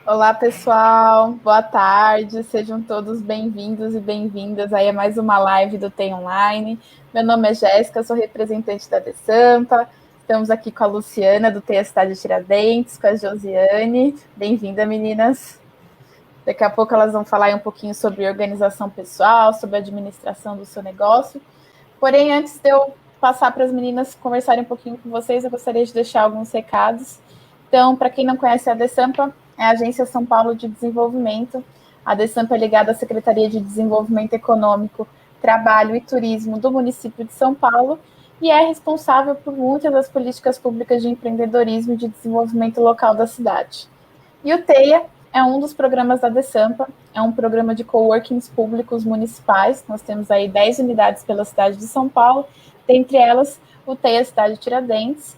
Olá, pessoal. Boa tarde. Sejam todos bem-vindos e bem-vindas aí a mais uma live do TEI Online. Meu nome é Jéssica, sou representante da DESAMPA. Estamos aqui com a Luciana, do TEI Cidade de Tiradentes, com a Josiane. Bem-vinda, meninas. Daqui a pouco elas vão falar aí um pouquinho sobre organização pessoal, sobre a administração do seu negócio. Porém, antes de eu passar para as meninas conversarem um pouquinho com vocês, eu gostaria de deixar alguns recados. Então, para quem não conhece a DESAMPA, é a Agência São Paulo de Desenvolvimento. A DESAMPA é ligada à Secretaria de Desenvolvimento Econômico, Trabalho e Turismo do município de São Paulo e é responsável por muitas das políticas públicas de empreendedorismo e de desenvolvimento local da cidade. E o TEIA é um dos programas da DESAMPA, é um programa de coworkings públicos municipais. Nós temos aí 10 unidades pela cidade de São Paulo, dentre elas o TEIA Cidade de Tiradentes.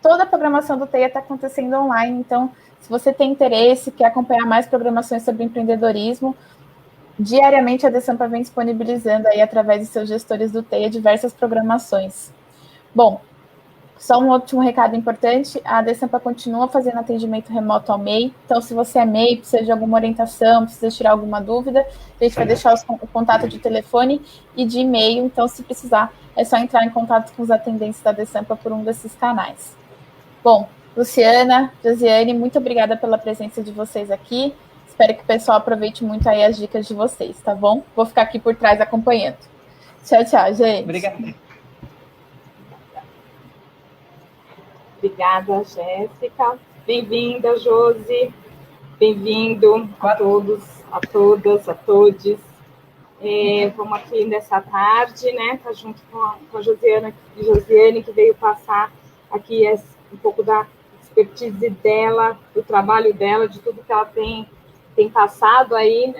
Toda a programação do TEIA está acontecendo online, então, se você tem interesse, quer acompanhar mais programações sobre empreendedorismo, diariamente a DESAMPA vem disponibilizando aí, através de seus gestores do TEIA, diversas programações. Bom, só um último recado importante, a DESAMPA continua fazendo atendimento remoto ao MEI, então se você é MEI, precisa de alguma orientação, precisa tirar alguma dúvida, a gente vai deixar o contato de telefone e de e-mail, então se precisar, é só entrar em contato com os atendentes da DESAMPA por um desses canais. Bom, Luciana, Josiane, muito obrigada pela presença de vocês aqui, espero que o pessoal aproveite muito aí as dicas de vocês, tá bom? Vou ficar aqui por trás acompanhando. Tchau, tchau, gente. Obrigada. Obrigada, Jéssica. Bem-vinda, Josi. Bem-vindo a todos, a todas, a todes. Vamos aqui nessa tarde, né? Tá junto com a Josiane, que veio passar aqui um pouco da expertise dela, do trabalho dela, de tudo que ela tem passado aí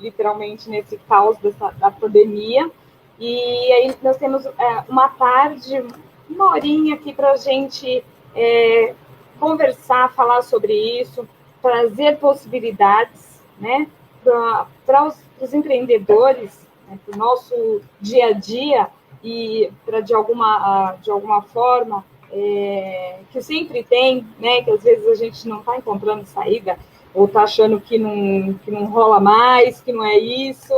literalmente nesse caos da pandemia. E aí nós temos uma tarde, uma horinha aqui para a gente conversar, falar sobre isso, trazer possibilidades, né, para os empreendedores, né, para o nosso dia a dia e para de alguma forma que sempre tem, né, que às vezes a gente não está encontrando saída ou está achando que não rola mais, que não é isso.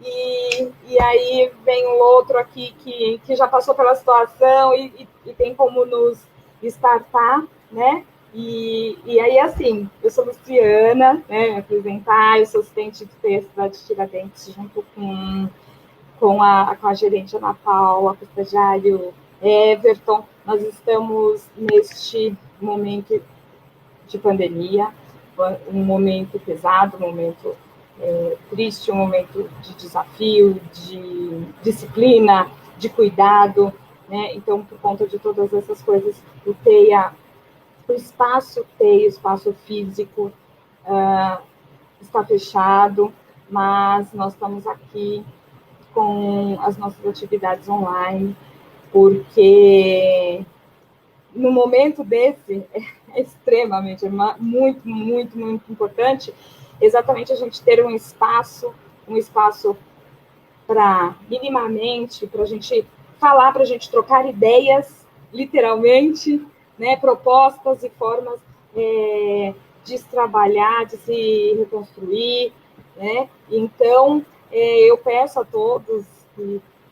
E aí vem um outro aqui que já passou pela situação e tem como nos startar, né? E aí, assim, eu sou Luciana, né, me apresentar, eu sou assistente de texto de Tiradentes, junto com a gerente Ana Paula, com o estagiário Everton. Nós estamos neste momento de pandemia, um momento pesado, um momento triste, um momento de desafio, de disciplina, de cuidado, né? Então, por conta de todas essas coisas, o espaço TEI, o espaço físico, está fechado, mas nós estamos aqui com as nossas atividades online, porque no momento desse é extremamente, muito, muito, muito importante exatamente a gente ter um espaço para minimamente, para a gente falar, para a gente trocar ideias, literalmente, né, propostas e formas de se trabalhar, de se reconstruir, né? Então, eu peço a todos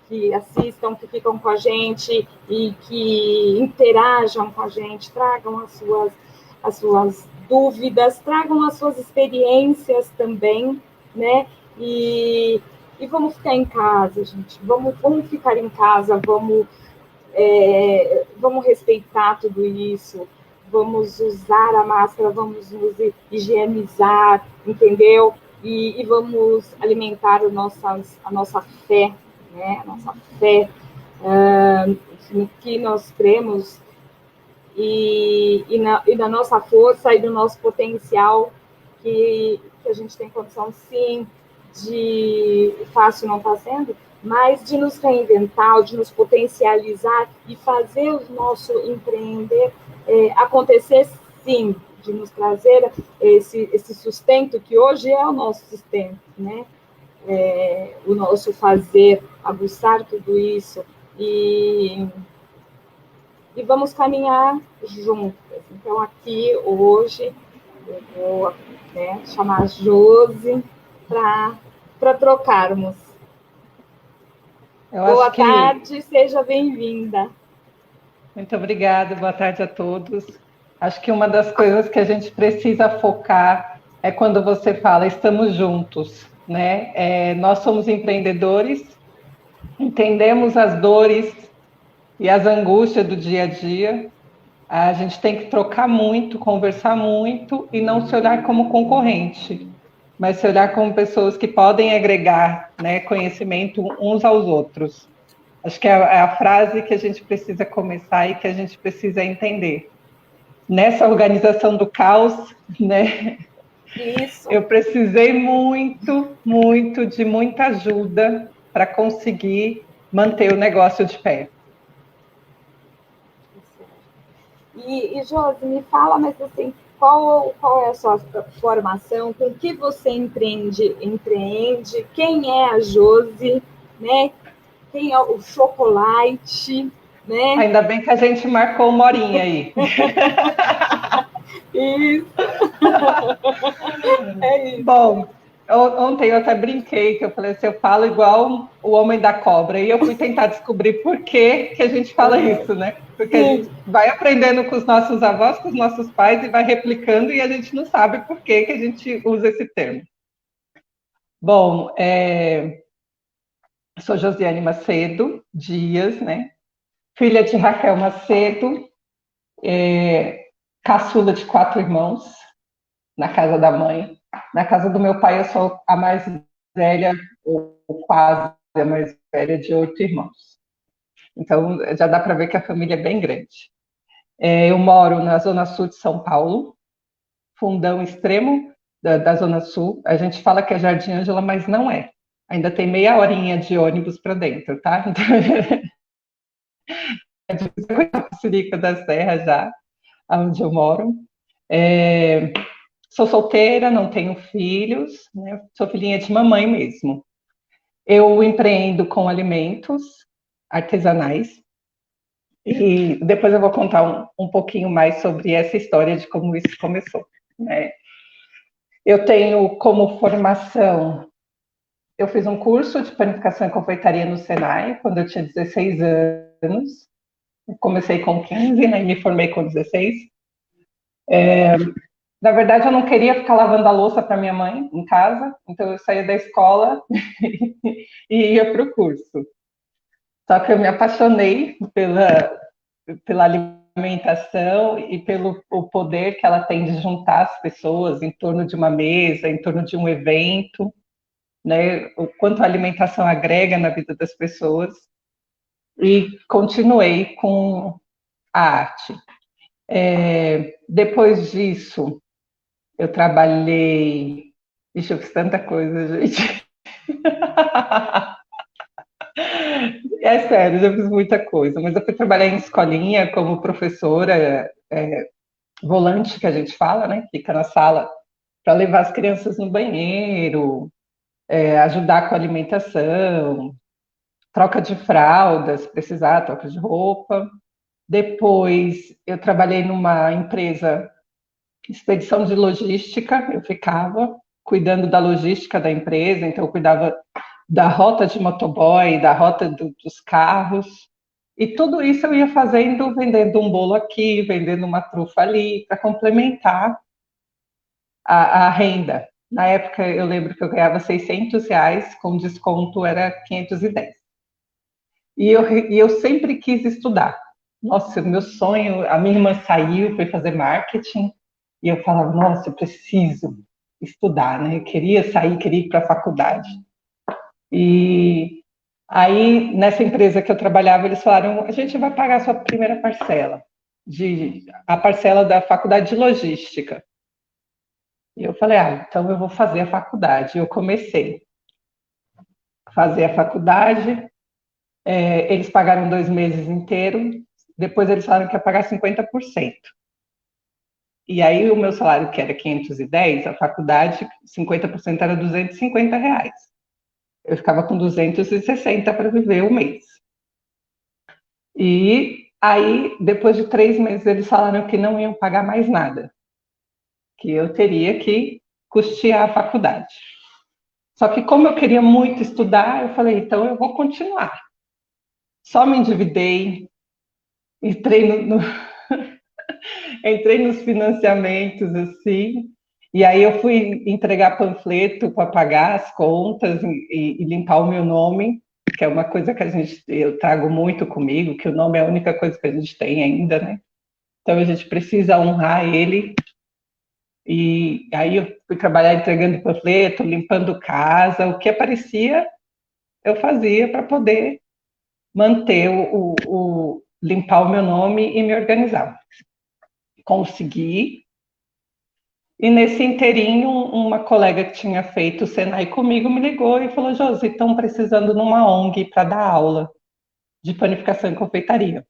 que assistam, que ficam com a gente e que interajam com a gente, tragam as suas dúvidas, tragam as suas experiências também, né? E vamos ficar em casa, gente. Vamos ficar em casa, vamos respeitar tudo isso, vamos usar a máscara, vamos nos higienizar, entendeu? E vamos alimentar a nossa fé, né? A nossa fé no que nós cremos e na nossa força e no nosso potencial que a gente tem condição, sim, de fácil não está sendo, mas de nos reinventar, de nos potencializar e fazer o nosso empreender acontecer, sim, de nos trazer esse sustento que hoje é o nosso sustento, né? O nosso fazer, aguçar tudo isso e vamos caminhar juntas. Então, aqui, hoje, eu vou, né, chamar a Josi para trocarmos. Boa tarde, seja bem-vinda. Muito obrigada, boa tarde a todos. Acho que uma das coisas que a gente precisa focar é quando você fala estamos juntos, né? Nós somos empreendedores, entendemos as dores e as angústias do dia a dia. A gente tem que trocar muito, conversar muito e não se olhar como concorrente, mas se olhar como pessoas que podem agregar, né, conhecimento uns aos outros. Acho que é a frase que a gente precisa começar e que a gente precisa entender. Nessa organização do caos, né? Isso. Eu precisei muito, muito de muita ajuda para conseguir manter o negócio de pé. E Josi, me fala, mas assim, qual é a sua formação? Com que você empreende? Quem é a Josi? Né? Quem é o chocolate? Né? Ainda bem que a gente marcou uma horinha aí. Isso. É isso. Bom, ontem eu até brinquei, que eu falei assim, eu falo igual o homem da cobra, e eu fui tentar descobrir por que a gente fala isso, né? Porque a gente vai aprendendo com os nossos avós, com os nossos pais, e vai replicando, e a gente não sabe por que a gente usa esse termo. Bom, sou Josiane Macedo Dias, né? Filha de Raquel Macedo, caçula de 4 irmãos, na casa da mãe. Na casa do meu pai, eu sou a mais velha, ou quase a mais velha, de 8 irmãos. Então, já dá para ver que a família é bem grande. Eu moro na Zona Sul de São Paulo, fundão extremo da Zona Sul. A gente fala que é Jardim Ângela, mas não é. Ainda tem meia horinha de ônibus para dentro, tá? Então, é difícil a Sirica da Serra já, onde eu moro. Sou solteira, não tenho filhos, né? Sou filhinha de mamãe mesmo. Eu empreendo com alimentos artesanais e depois eu vou contar um pouquinho mais sobre essa história de como isso começou, né? Eu tenho como formação, eu fiz um curso de panificação e confeitaria no Senai quando eu tinha 16 anos. Comecei com 15, né, e me formei com 16. Na verdade, eu não queria ficar lavando a louça para minha mãe em casa, então eu saía da escola e ia para o curso. Só que eu me apaixonei pela alimentação e pelo o poder que ela tem de juntar as pessoas em torno de uma mesa, em torno de um evento, né? O quanto a alimentação agrega na vida das pessoas. E continuei com a arte. Depois disso, eu trabalhei. Ixi, eu fiz tanta coisa, gente. É sério, já fiz muita coisa. Mas eu fui trabalhar em escolinha como professora, volante, que a gente fala, né? Fica na sala para levar as crianças no banheiro, ajudar com a alimentação, troca de fraldas, precisar, troca de roupa. Depois, eu trabalhei numa empresa, expedição de logística, eu ficava cuidando da logística da empresa, então eu cuidava da rota de motoboy, da rota dos carros, e tudo isso eu ia fazendo, vendendo um bolo aqui, vendendo uma trufa ali, para complementar a renda. Na época, eu lembro que eu ganhava R$ 600, com desconto era 510. E eu sempre quis estudar. Nossa, meu sonho, a minha irmã saiu, foi fazer marketing, e eu falava, nossa, eu preciso estudar, né? Eu queria sair, queria ir para a faculdade. E aí, nessa empresa que eu trabalhava, eles falaram, a gente vai pagar a sua primeira parcela, a parcela da faculdade de logística. E eu falei, então eu vou fazer a faculdade. Eu comecei a fazer a faculdade, eles pagaram 2 meses inteiros, depois eles falaram que ia pagar 50%. E aí o meu salário, que era 510, a faculdade, 50% era R$ 250. Eu ficava com 260 para viver o mês. E aí, depois de 3 meses, eles falaram que não iam pagar mais nada. que eu teria que custear a faculdade. Só que como eu queria muito estudar, eu falei, então eu vou continuar. Só me endividei, entrei entrei nos financiamentos, assim, e aí eu fui entregar panfleto para pagar as contas e limpar o meu nome, que é uma coisa que eu trago muito comigo, que o nome é a única coisa que a gente tem ainda, né? Então a gente precisa honrar ele. E aí eu fui trabalhar entregando panfleto, limpando casa, o que aparecia eu fazia para poder manter limpar o meu nome e me organizar. Consegui. E nesse inteirinho, uma colega que tinha feito o Senai comigo me ligou e falou: Josi, estão precisando numa ONG para dar aula de panificação e confeitaria.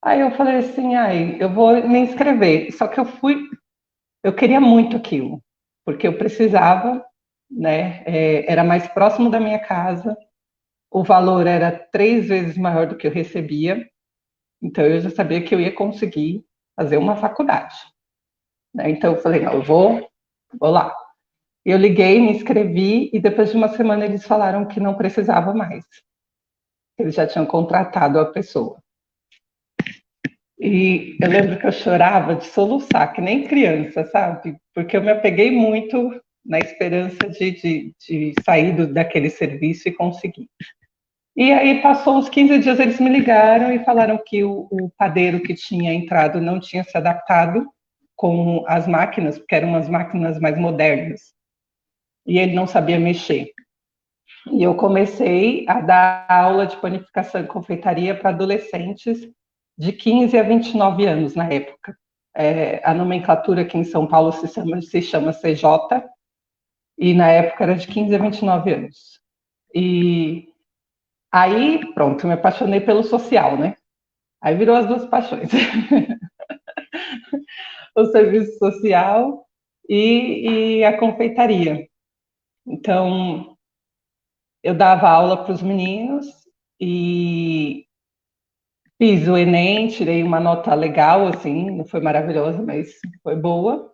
Aí eu falei assim, eu vou me inscrever. Só que eu queria muito aquilo, porque eu precisava, né? Era mais próximo da minha casa, o valor era 3 vezes maior do que eu recebia, então eu já sabia que eu ia conseguir fazer uma faculdade. Né? Então eu falei, não, eu vou lá. Eu liguei, me inscrevi e depois de uma semana eles falaram que não precisava mais. Eles já tinham contratado a pessoa. E eu lembro que eu chorava de soluçar, que nem criança, sabe? Porque eu me apeguei muito na esperança de sair daquele serviço e conseguir. E aí passou uns 15 dias, eles me ligaram e falaram que o padeiro que tinha entrado não tinha se adaptado com as máquinas, porque eram umas máquinas mais modernas. E ele não sabia mexer. E eu comecei a dar aula de panificação e confeitaria para adolescentes de 15 a 29 anos na época. A nomenclatura aqui em São Paulo se chama CJ, e na época era de 15 a 29 anos. E aí, pronto, me apaixonei pelo social, né? Aí virou as duas paixões. O serviço social e a confeitaria. Então, eu dava aula para os meninos e fiz o Enem, tirei uma nota legal, assim, não foi maravilhosa, mas foi boa.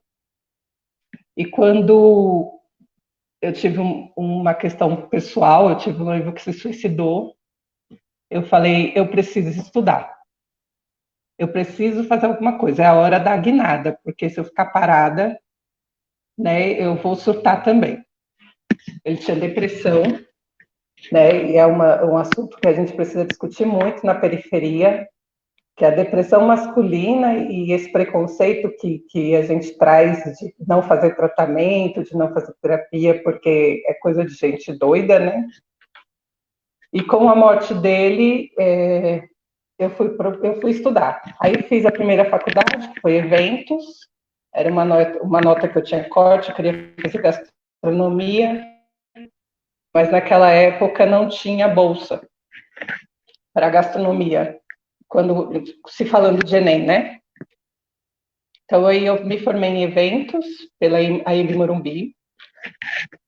E quando eu tive uma questão pessoal, eu tive um noivo que se suicidou, eu falei, eu preciso estudar. Eu preciso fazer alguma coisa, é a hora da guinada, porque se eu ficar parada, né, eu vou surtar também. Ele tinha depressão, né, e é um assunto que a gente precisa discutir muito na periferia, que é a depressão masculina e esse preconceito que a gente traz de não fazer tratamento, de não fazer terapia, porque é coisa de gente doida, né? E com a morte dele, eu fui estudar. Aí fiz a primeira faculdade, que foi eventos, era uma nota que eu tinha corte, eu queria fazer gastronomia, mas naquela época não tinha bolsa para gastronomia, quando se falando de Enem, né? Então aí eu me formei em eventos pela AIB Morumbi,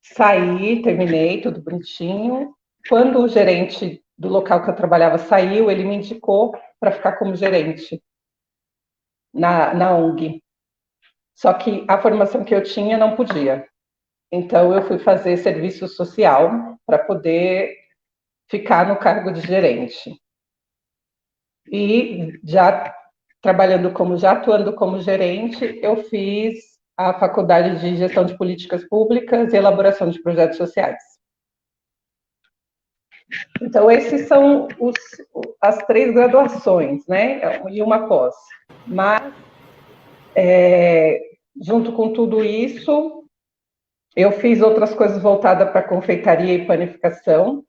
saí, terminei, tudo bonitinho. Quando o gerente do local que eu trabalhava saiu, ele me indicou para ficar como gerente na ONG. Só que a formação que eu tinha não podia. Então eu fui fazer serviço social para poder ficar no cargo de gerente. E já atuando como gerente, eu fiz a faculdade de Gestão de Políticas Públicas e Elaboração de Projetos Sociais. Então, esses são as 3 graduações, né? E uma pós. Mas, junto com tudo isso, eu fiz outras coisas voltadas para confeitaria e panificação.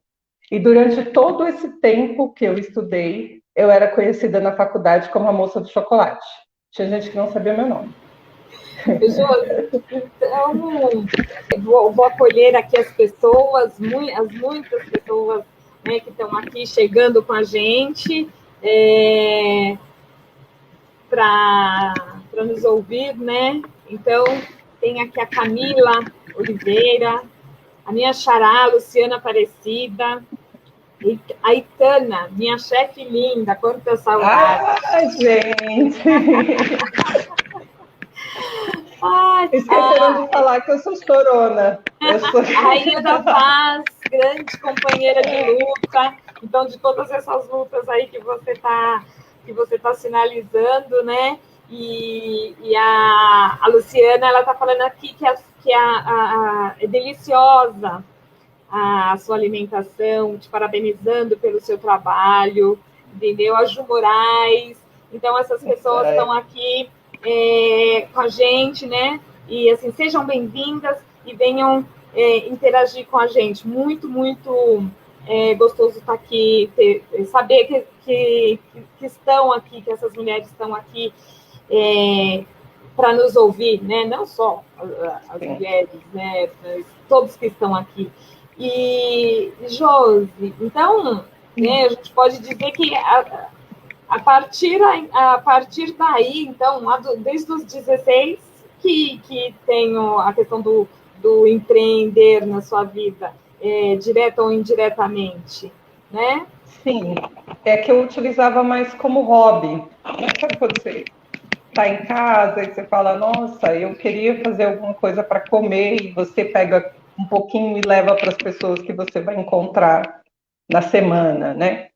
E durante todo esse tempo que eu estudei, eu era conhecida na faculdade como a moça do chocolate. Tinha gente que não sabia meu nome. Josi, então, vou acolher aqui as pessoas, as muitas pessoas, né, que estão aqui chegando com a gente para nos ouvir, né? Então, tem aqui a Camila Oliveira, a minha xará, Luciana Aparecida, a Itana, minha chefe linda, quanta saudade. Ai, gente! Esqueceram de falar que eu sou chorona. Rainha da Paz, grande companheira de luta. Então, de todas essas lutas aí que você tá sinalizando, né? E a Luciana, ela está falando aqui que é deliciosa a sua alimentação, te parabenizando pelo seu trabalho, entendeu? A Ju Moraes. Então, essas pessoas estão aqui com a gente, né? E, assim, sejam bem-vindas e venham interagir com a gente. Muito, muito gostoso estar aqui, saber que estão aqui, que essas mulheres estão aqui para nos ouvir, né? Não só as mulheres, né? Mas todos que estão aqui. E, Josi, então, né, a gente pode dizer que a partir daí, então, desde os 16, que tem a questão do empreender na sua vida, direta ou indiretamente, né? Sim, é que eu utilizava mais como hobby. Não sabe quando você está em casa e você fala, nossa, eu queria fazer alguma coisa para comer, e você pega um pouquinho e leva para as pessoas que você vai encontrar na semana, né?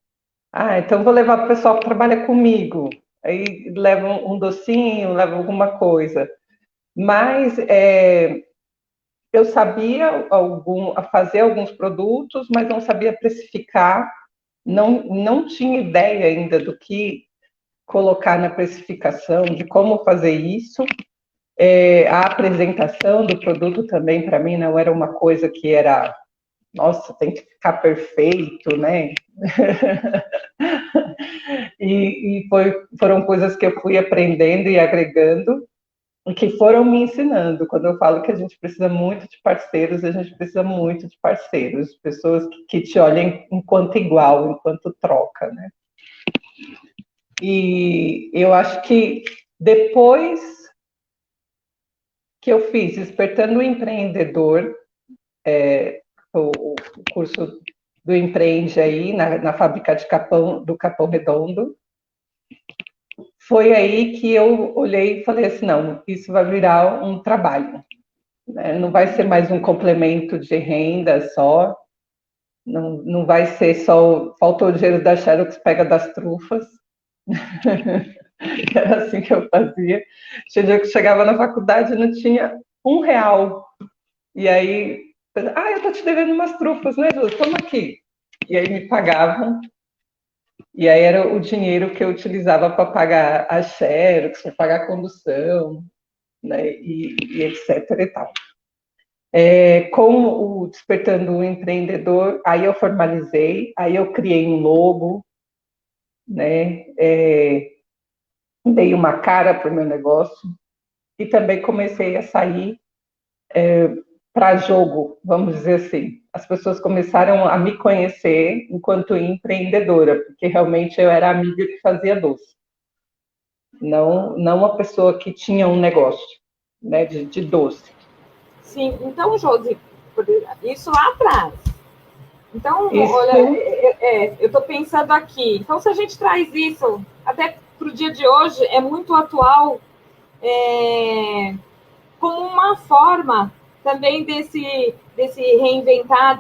Então vou levar para o pessoal que trabalha comigo. Aí leva um docinho, leva alguma coisa. Mas eu sabia fazer alguns produtos, mas não sabia precificar, não tinha ideia ainda do que colocar na precificação, de como fazer isso. A apresentação do produto também, para mim, não era uma coisa que era, nossa, tem que ficar perfeito, né? Foram coisas que eu fui aprendendo e agregando, e que foram me ensinando. Quando eu falo que a gente precisa muito de parceiros, a gente precisa muito de parceiros, pessoas que te olhem enquanto igual, enquanto troca, né? E eu acho que depois que eu fiz Despertando o Empreendedor, o curso do Empreende aí, na fábrica do Capão Redondo, foi aí que eu olhei e falei assim, não, isso vai virar um trabalho, né? Não vai ser mais um complemento de renda só, não vai ser só, faltou o dinheiro da Xerox, pega das trufas. Era assim que eu fazia. Tinha dia que chegava na faculdade e não tinha R$1. E aí, eu tô te devendo umas trufas, né, Ju? Toma aqui. E aí me pagavam. E aí era o dinheiro que eu utilizava para pagar a Xerox, para pagar a condução, né, e etc e tal. Com o Despertando o Empreendedor, aí eu formalizei, aí eu criei um logo, né, dei uma cara para o meu negócio e também comecei a sair para jogo, vamos dizer assim. As pessoas começaram a me conhecer enquanto empreendedora, porque realmente eu era a amiga que fazia doce, não a pessoa que tinha um negócio, né, de doce. Sim, então, Josi, isso lá atrás. Então, isso... olha, eu estou pensando aqui. Então, se a gente traz isso até para o dia de hoje, é muito atual, como uma forma também desse reinventar,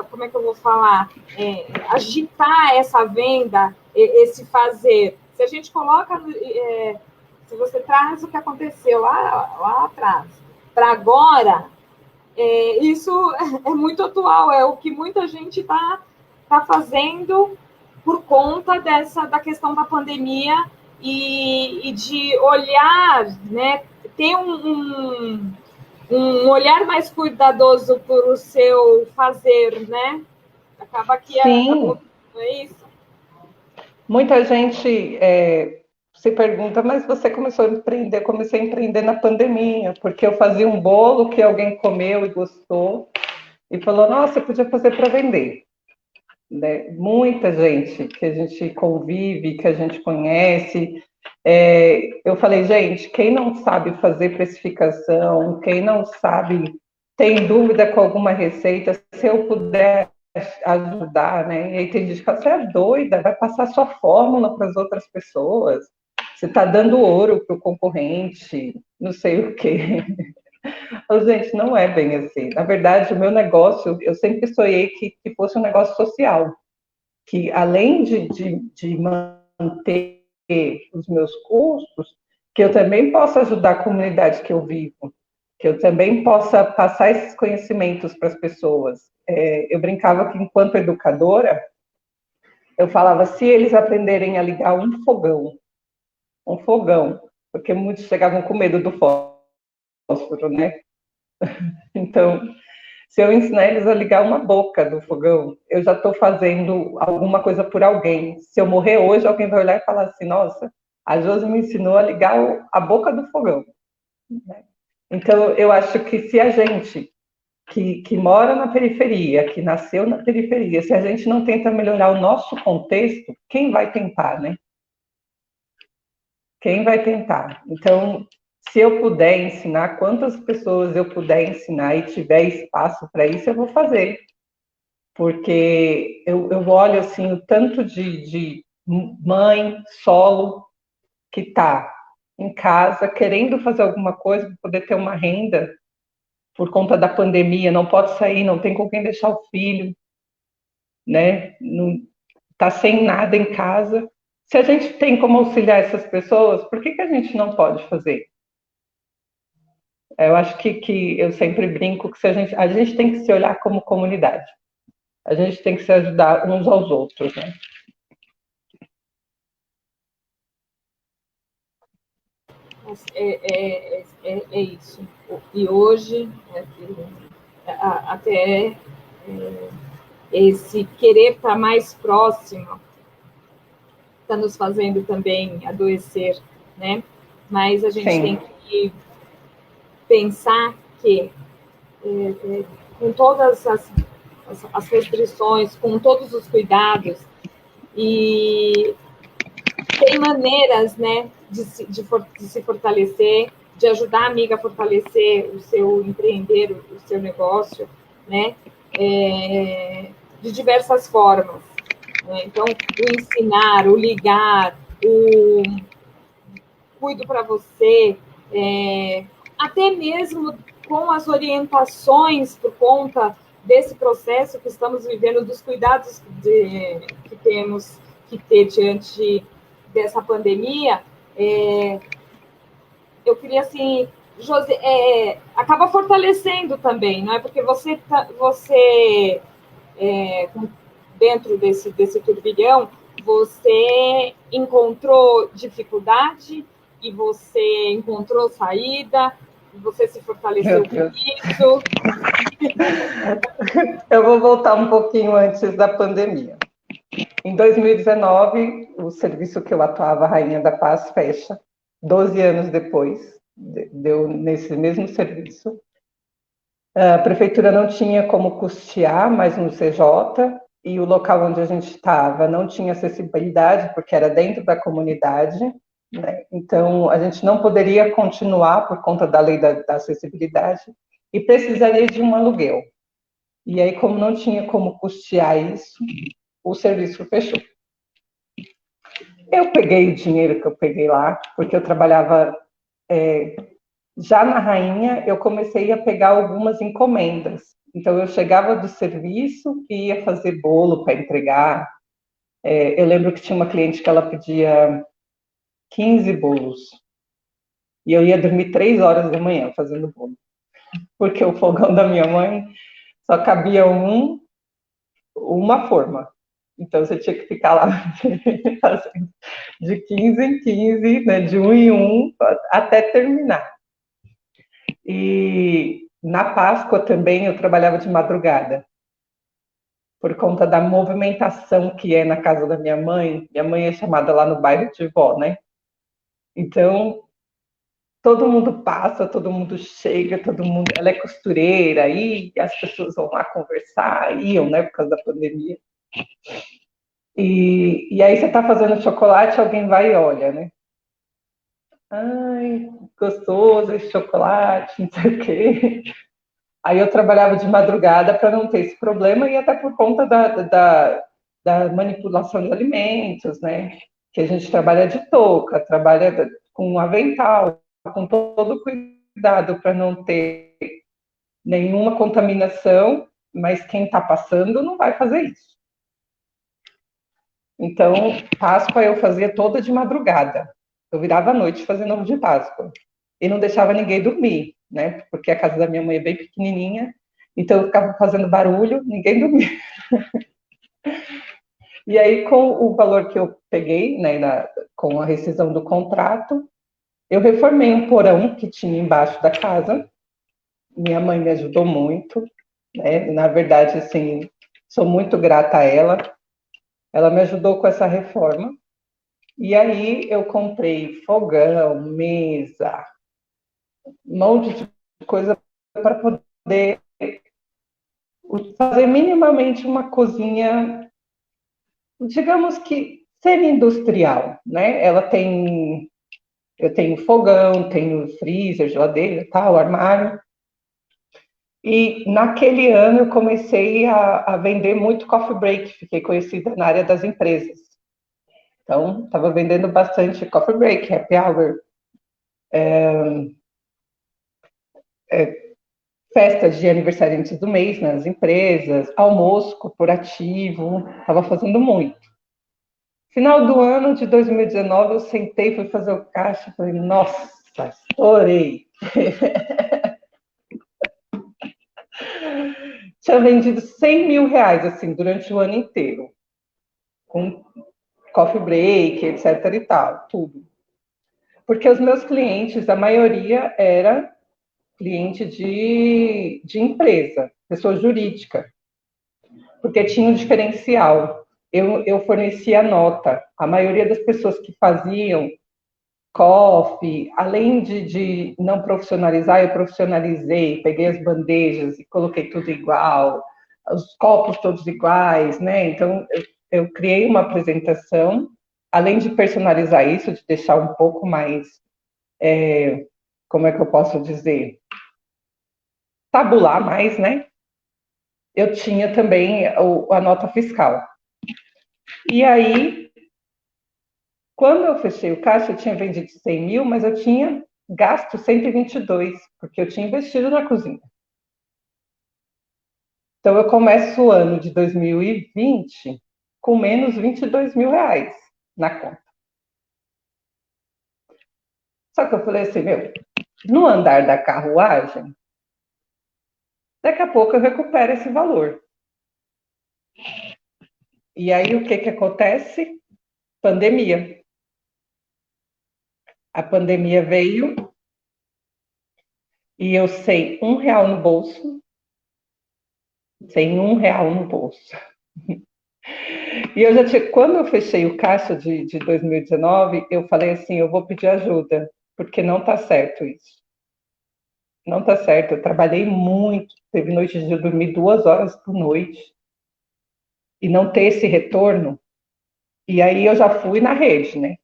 como é que eu vou falar? Agitar essa venda, esse fazer. Se a gente coloca, se você traz o que aconteceu lá atrás, para agora, isso é muito atual, é o que muita gente está fazendo por conta da questão da pandemia e de olhar, né, ter um olhar mais cuidadoso por o seu fazer, né? Acaba que Sim. É isso. Muita gente se pergunta, mas você começou a empreender? Comecei a empreender na pandemia, porque eu fazia um bolo que alguém comeu e gostou, e falou, nossa, eu podia fazer para vender. Né? Muita gente que a gente convive, que a gente conhece, eu falei, gente, quem não sabe fazer precificação, quem não sabe, tem dúvida com alguma receita, se eu puder ajudar, né? E aí tem gente que fala, você é doida, vai passar sua fórmula para as outras pessoas. você está dando ouro para o concorrente, não sei o quê. Mas, gente, não é bem assim. Na verdade, o meu negócio, eu sempre sonhei que fosse um negócio social, que além de manter os meus custos, que eu também possa ajudar a comunidade que eu vivo, que eu também possa passar esses conhecimentos para as pessoas. Eu brincava que, enquanto educadora, eu falava, se eles aprenderem a ligar um fogão, porque muitos chegavam com medo do fósforo, né? Então, se eu ensinar eles a ligar uma boca do fogão, eu já estou fazendo alguma coisa por alguém. Se eu morrer hoje, alguém vai olhar e falar assim, nossa, a Josi me ensinou a ligar a boca do fogão. Então, eu acho que se a gente que mora na periferia, que nasceu na periferia, se a gente não tenta melhorar o nosso contexto, quem vai tentar, né? Quem vai tentar? Então, se eu puder ensinar, quantas pessoas eu puder ensinar e tiver espaço para isso, eu vou fazer. Porque eu olho assim o tanto de mãe solo que está em casa querendo fazer alguma coisa para poder ter uma renda por conta da pandemia, não pode sair, não tem com quem deixar o filho, né? Não está sem nada em casa. Se a gente tem como auxiliar essas pessoas, por que a gente não pode fazer? Eu acho que eu sempre brinco que se a gente tem que se olhar como comunidade. A gente tem que se ajudar uns aos outros, né? É isso. E hoje, até esse querer estar mais próximo está nos fazendo também adoecer, né? Mas a gente tem que pensar que, com todas as restrições, com todos os cuidados, e tem maneiras, né, de se fortalecer, de ajudar a amiga a fortalecer o seu empreender, o seu negócio, né, de diversas formas. Né? Então, o ensinar, o ligar, o cuido para você, até mesmo com as orientações por conta desse processo que estamos vivendo, dos cuidados que temos que ter diante dessa pandemia, eu queria, assim, José, acaba fortalecendo também, não é? Porque você dentro desse turbilhão, você encontrou dificuldade e você encontrou saída, você se fortaleceu com isso. Eu vou voltar um pouquinho antes da pandemia. Em 2019, o serviço que eu atuava, Rainha da Paz, fecha. 12 anos depois, deu nesse mesmo serviço. A prefeitura não tinha como custear mais um CJ, e o local onde a gente estava não tinha acessibilidade, porque era dentro da comunidade, né? Então, a gente não poderia continuar por conta da lei da acessibilidade, e precisaria de um aluguel. E aí, como não tinha como custear isso, o serviço fechou. Eu peguei o dinheiro que eu peguei lá, porque eu trabalhava já na Rainha, eu comecei a pegar algumas encomendas. Então, eu chegava do serviço e ia fazer bolo para entregar. Eu lembro que tinha uma cliente que ela pedia 15 bolos. E eu ia dormir 3 horas da manhã fazendo bolo. Porque o fogão da minha mãe só cabia uma forma. Então, você tinha que ficar lá fazendo de 15 em 15, né, de um em um, até terminar. E na Páscoa também eu trabalhava de madrugada, por conta da movimentação que é na casa da minha mãe. Minha mãe é chamada lá no bairro de vó, né? Então, todo mundo passa, todo mundo chega, todo mundo... Ela é costureira, e as pessoas vão lá conversar, iam, né, por causa da pandemia. E aí você está fazendo chocolate, alguém vai e olha, né? Ai, gostoso esse chocolate, não sei o quê. Aí eu trabalhava de madrugada para não ter esse problema, e até por conta da manipulação de alimentos, né? que a gente trabalha de touca, trabalha com avental, com todo cuidado para não ter nenhuma contaminação, mas quem está passando não vai fazer isso. Então, Páscoa eu fazia toda de madrugada. Eu virava à noite fazendo ovo de Páscoa. E não deixava ninguém dormir, né? Porque a casa da minha mãe é bem pequenininha, então eu ficava fazendo barulho, ninguém dormia. E aí, com o valor que eu peguei, né, com a rescisão do contrato, eu reformei um porão que tinha embaixo da casa. Minha mãe me ajudou muito, né? Na verdade, assim, sou muito grata a ela. Ela me ajudou com essa reforma. E aí eu comprei fogão, mesa, um monte de coisa para poder fazer minimamente uma cozinha, digamos que semi-industrial, né? Eu tenho fogão, tenho freezer, geladeira, tal, armário. E naquele ano eu comecei a vender muito coffee break, fiquei conhecida na área das empresas. Então, estava vendendo bastante coffee break, happy hour, festas de aniversariantes do mês nas empresas, almoço corporativo, estava fazendo muito. Final do ano de 2019, eu sentei, fui fazer o caixa, falei, nossa, estourei. Tinha vendido 100 mil reais, assim, durante o ano inteiro. Com coffee break, etc e tal, tudo. Porque os meus clientes, a maioria era cliente de empresa, pessoa jurídica, porque tinha um diferencial. Eu fornecia nota. A maioria das pessoas que faziam coffee, além de não profissionalizar, eu profissionalizei, peguei as bandejas e coloquei tudo igual, os copos todos iguais, né? Então, eu criei uma apresentação, além de personalizar isso, de deixar um pouco mais, como é que eu posso dizer? Tabular mais, né? Eu tinha também a nota fiscal. E aí, quando eu fechei o caixa, eu tinha vendido 100 mil, mas eu tinha gasto 122, porque eu tinha investido na cozinha. Então, eu começo o ano de 2020 com menos 22 mil reais na conta. Só que eu falei assim, meu, no andar da carruagem, daqui a pouco eu recupero esse valor. E aí, o que que acontece? Pandemia. A pandemia veio e eu sem R$ 1 no bolso, sem R$ 1 no bolso. E eu já tinha, quando eu fechei o caixa de 2019, eu falei assim, eu vou pedir ajuda, porque não está certo isso. Não está certo, eu trabalhei muito, teve noites de eu dormir 2 horas por noite, e não ter esse retorno. E aí eu já fui na rede, né?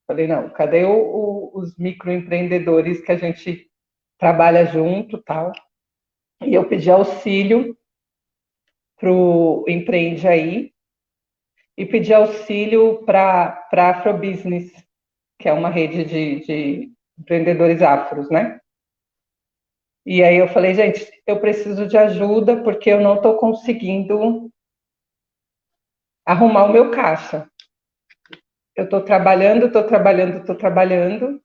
Falei, não, cadê os microempreendedores que a gente trabalha junto, tal? E eu pedi auxílio para o Empreende Aí e pedi auxílio para a Afrobusiness, que é uma rede de empreendedores afros, né? E aí eu falei, gente, eu preciso de ajuda porque eu não estou conseguindo arrumar o meu caixa. Eu estou trabalhando, estou trabalhando, estou trabalhando,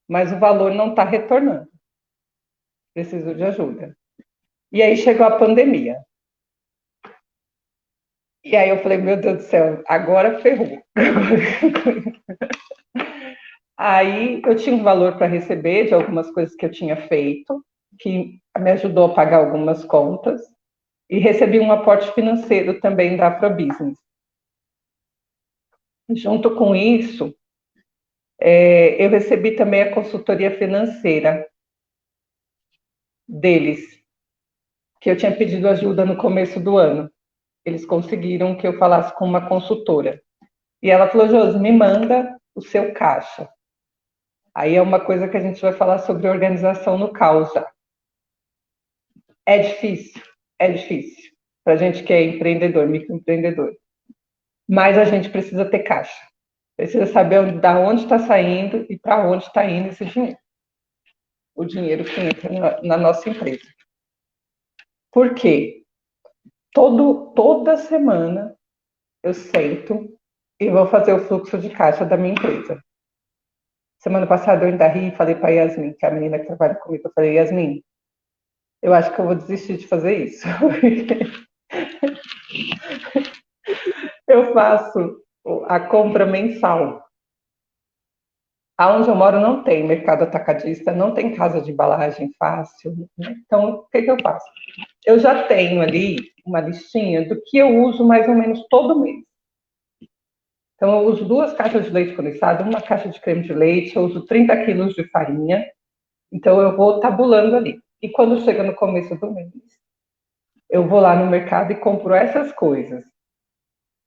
mas o valor não está retornando. Preciso de ajuda. E aí chegou a pandemia. E aí eu falei, meu Deus do céu, agora ferrou. Aí eu tinha um valor para receber de algumas coisas que eu tinha feito, que me ajudou a pagar algumas contas, e recebi um aporte financeiro também da Afrobusiness. Junto com isso, eu recebi também a consultoria financeira deles, que eu tinha pedido ajuda no começo do ano. Eles conseguiram que eu falasse com uma consultora. E ela falou, Josi, me manda o seu caixa. Aí é uma coisa que a gente vai falar sobre organização no caos já. É difícil, é difícil. Para a gente que é empreendedor, microempreendedor. Mas a gente precisa ter caixa. Precisa saber da onde está saindo e para onde está indo esse dinheiro. O dinheiro que entra na nossa empresa. Por quê? Toda semana eu sento e vou fazer o fluxo de caixa da minha empresa. Semana passada eu ainda ri e falei para a Yasmin, que é a menina que trabalha comigo, eu falei, Yasmin, eu acho que eu vou desistir de fazer isso. Eu faço a compra mensal. Aonde eu moro não tem mercado atacadista, não tem casa de embalagem fácil. Né? Então, o que eu faço? Eu já tenho ali uma listinha do que eu uso mais ou menos todo mês. Então, eu uso 2 caixas de leite condensado, 1 caixa de creme de leite, eu uso 30 quilos de farinha. Então, eu vou tabulando ali. E quando chega no começo do mês, eu vou lá no mercado e compro essas coisas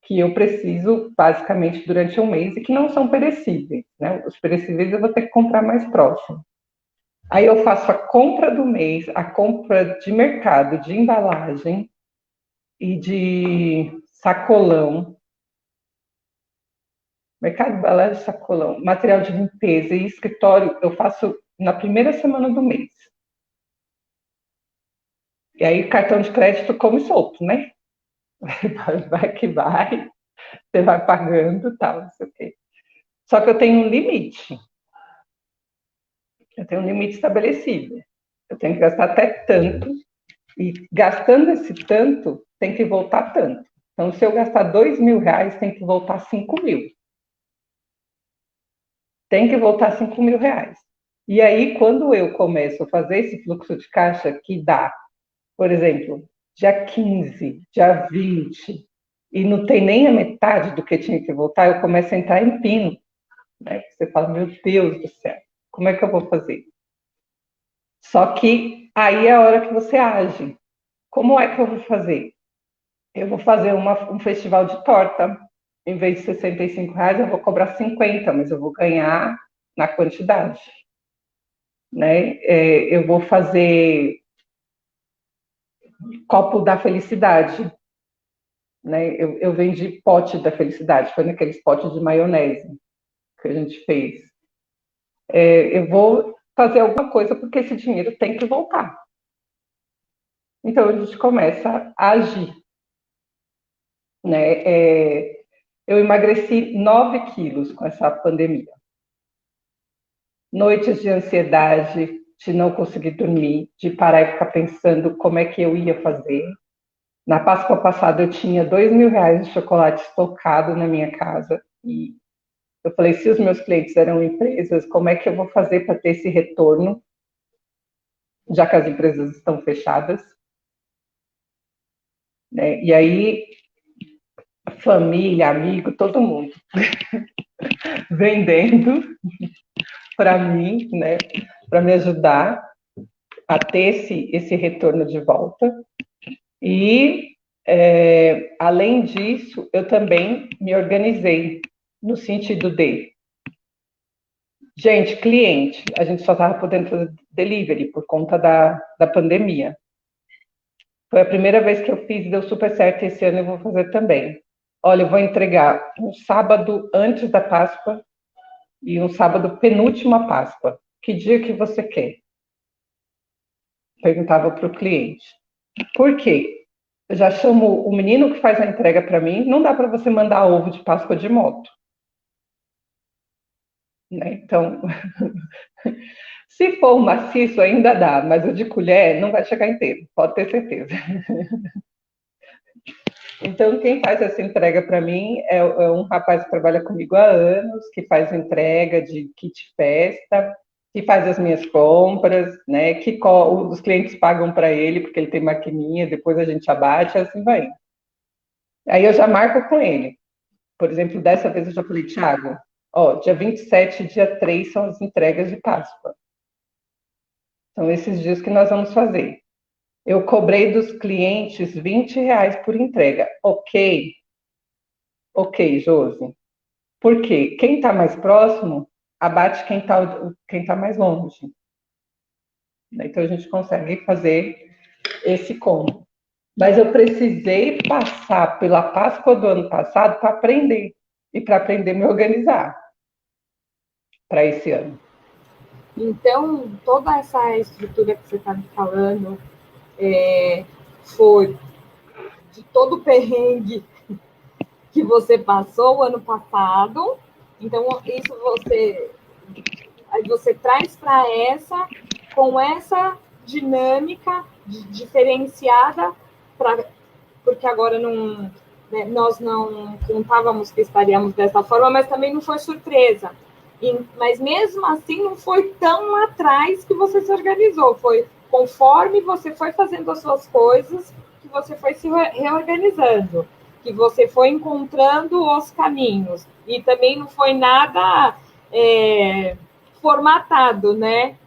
que eu preciso, basicamente, durante um mês e que não são perecíveis. Né? Os perecíveis eu vou ter que comprar mais próximo. Aí eu faço a compra do mês, a compra de mercado, de embalagem e de sacolão. Mercado de embalagem, sacolão, material de limpeza e escritório eu faço na primeira semana do mês. E aí cartão de crédito come solto, né? Vai que vai, você vai pagando, tal, não sei o quê. Só que eu tenho um limite. Eu tenho um limite estabelecido. Eu tenho que gastar até tanto, e gastando esse tanto, tem que voltar tanto. Então, se eu gastar R$2.000, tem que voltar 5.000. Tem que voltar R$5.000. E aí, quando eu começo a fazer esse fluxo de caixa que dá, por exemplo, dia 15, dia 20, e não tem nem a metade do que tinha que voltar, eu começo a entrar em pino. Né? Você fala, meu Deus do céu, como é que eu vou fazer? Só que aí é a hora que você age. Como é que eu vou fazer? Eu vou fazer um festival de torta. Em vez de R$65, eu vou cobrar 50, mas eu vou ganhar na quantidade. Né? Eu vou fazer copo da felicidade. Né? Eu vendi pote da felicidade, foi naqueles potes de maionese que a gente fez. Eu vou fazer alguma coisa porque esse dinheiro tem que voltar. Então a gente começa a agir. Né? Eu emagreci 9 quilos com essa pandemia. Noites de ansiedade, de não conseguir dormir, de parar e ficar pensando como é que eu ia fazer. Na Páscoa passada eu tinha R$2.000 de chocolate estocado na minha casa e eu falei, se os meus clientes eram empresas, como é que eu vou fazer para ter esse retorno, já que as empresas estão fechadas? Né? E aí, família, amigo, todo mundo vendendo para mim, né, para me ajudar a ter esse retorno de volta. E, além disso, eu também me organizei no sentido de, gente, cliente, a gente só estava podendo fazer delivery por conta da pandemia. Foi a primeira vez que eu fiz e deu super certo, esse ano eu vou fazer também. Olha, eu vou entregar um sábado antes da Páscoa e um sábado penúltima Páscoa. Que dia que você quer? Perguntava para o cliente. Por quê? Eu já chamo o menino que faz a entrega para mim, não dá para você mandar ovo de Páscoa de moto. Né? Então, se for um maciço ainda dá, mas o de colher não vai chegar inteiro, pode ter certeza. Então, quem faz essa entrega para mim é um rapaz que trabalha comigo há anos, que faz entrega de kit festa, que faz as minhas compras, né? Que os clientes pagam para ele, porque ele tem maquininha, depois a gente abate, assim vai. Aí eu já marco com ele. Por exemplo, dessa vez eu já falei, Thiago, dia 27 e dia 3 são as entregas de Páscoa. São esses dias que nós vamos fazer. Eu cobrei dos clientes R$20 por entrega. Ok, Josi. Por quê? Quem está mais próximo abate quem tá mais longe. Então a gente consegue fazer esse combo. Mas eu precisei passar pela Páscoa do ano passado para aprender. e para aprender a me organizar para esse ano. Então, toda essa estrutura que você está me falando foi de todo o perrengue que você passou o ano passado. Então, isso você traz para com essa dinâmica diferenciada, porque agora não, né, nós não contávamos que estaríamos dessa forma, mas também não foi surpresa. Mas mesmo assim não foi tão lá atrás que você se organizou, foi conforme você foi fazendo as suas coisas que você foi se reorganizando, que você foi encontrando os caminhos, e também não foi nada formatado, né?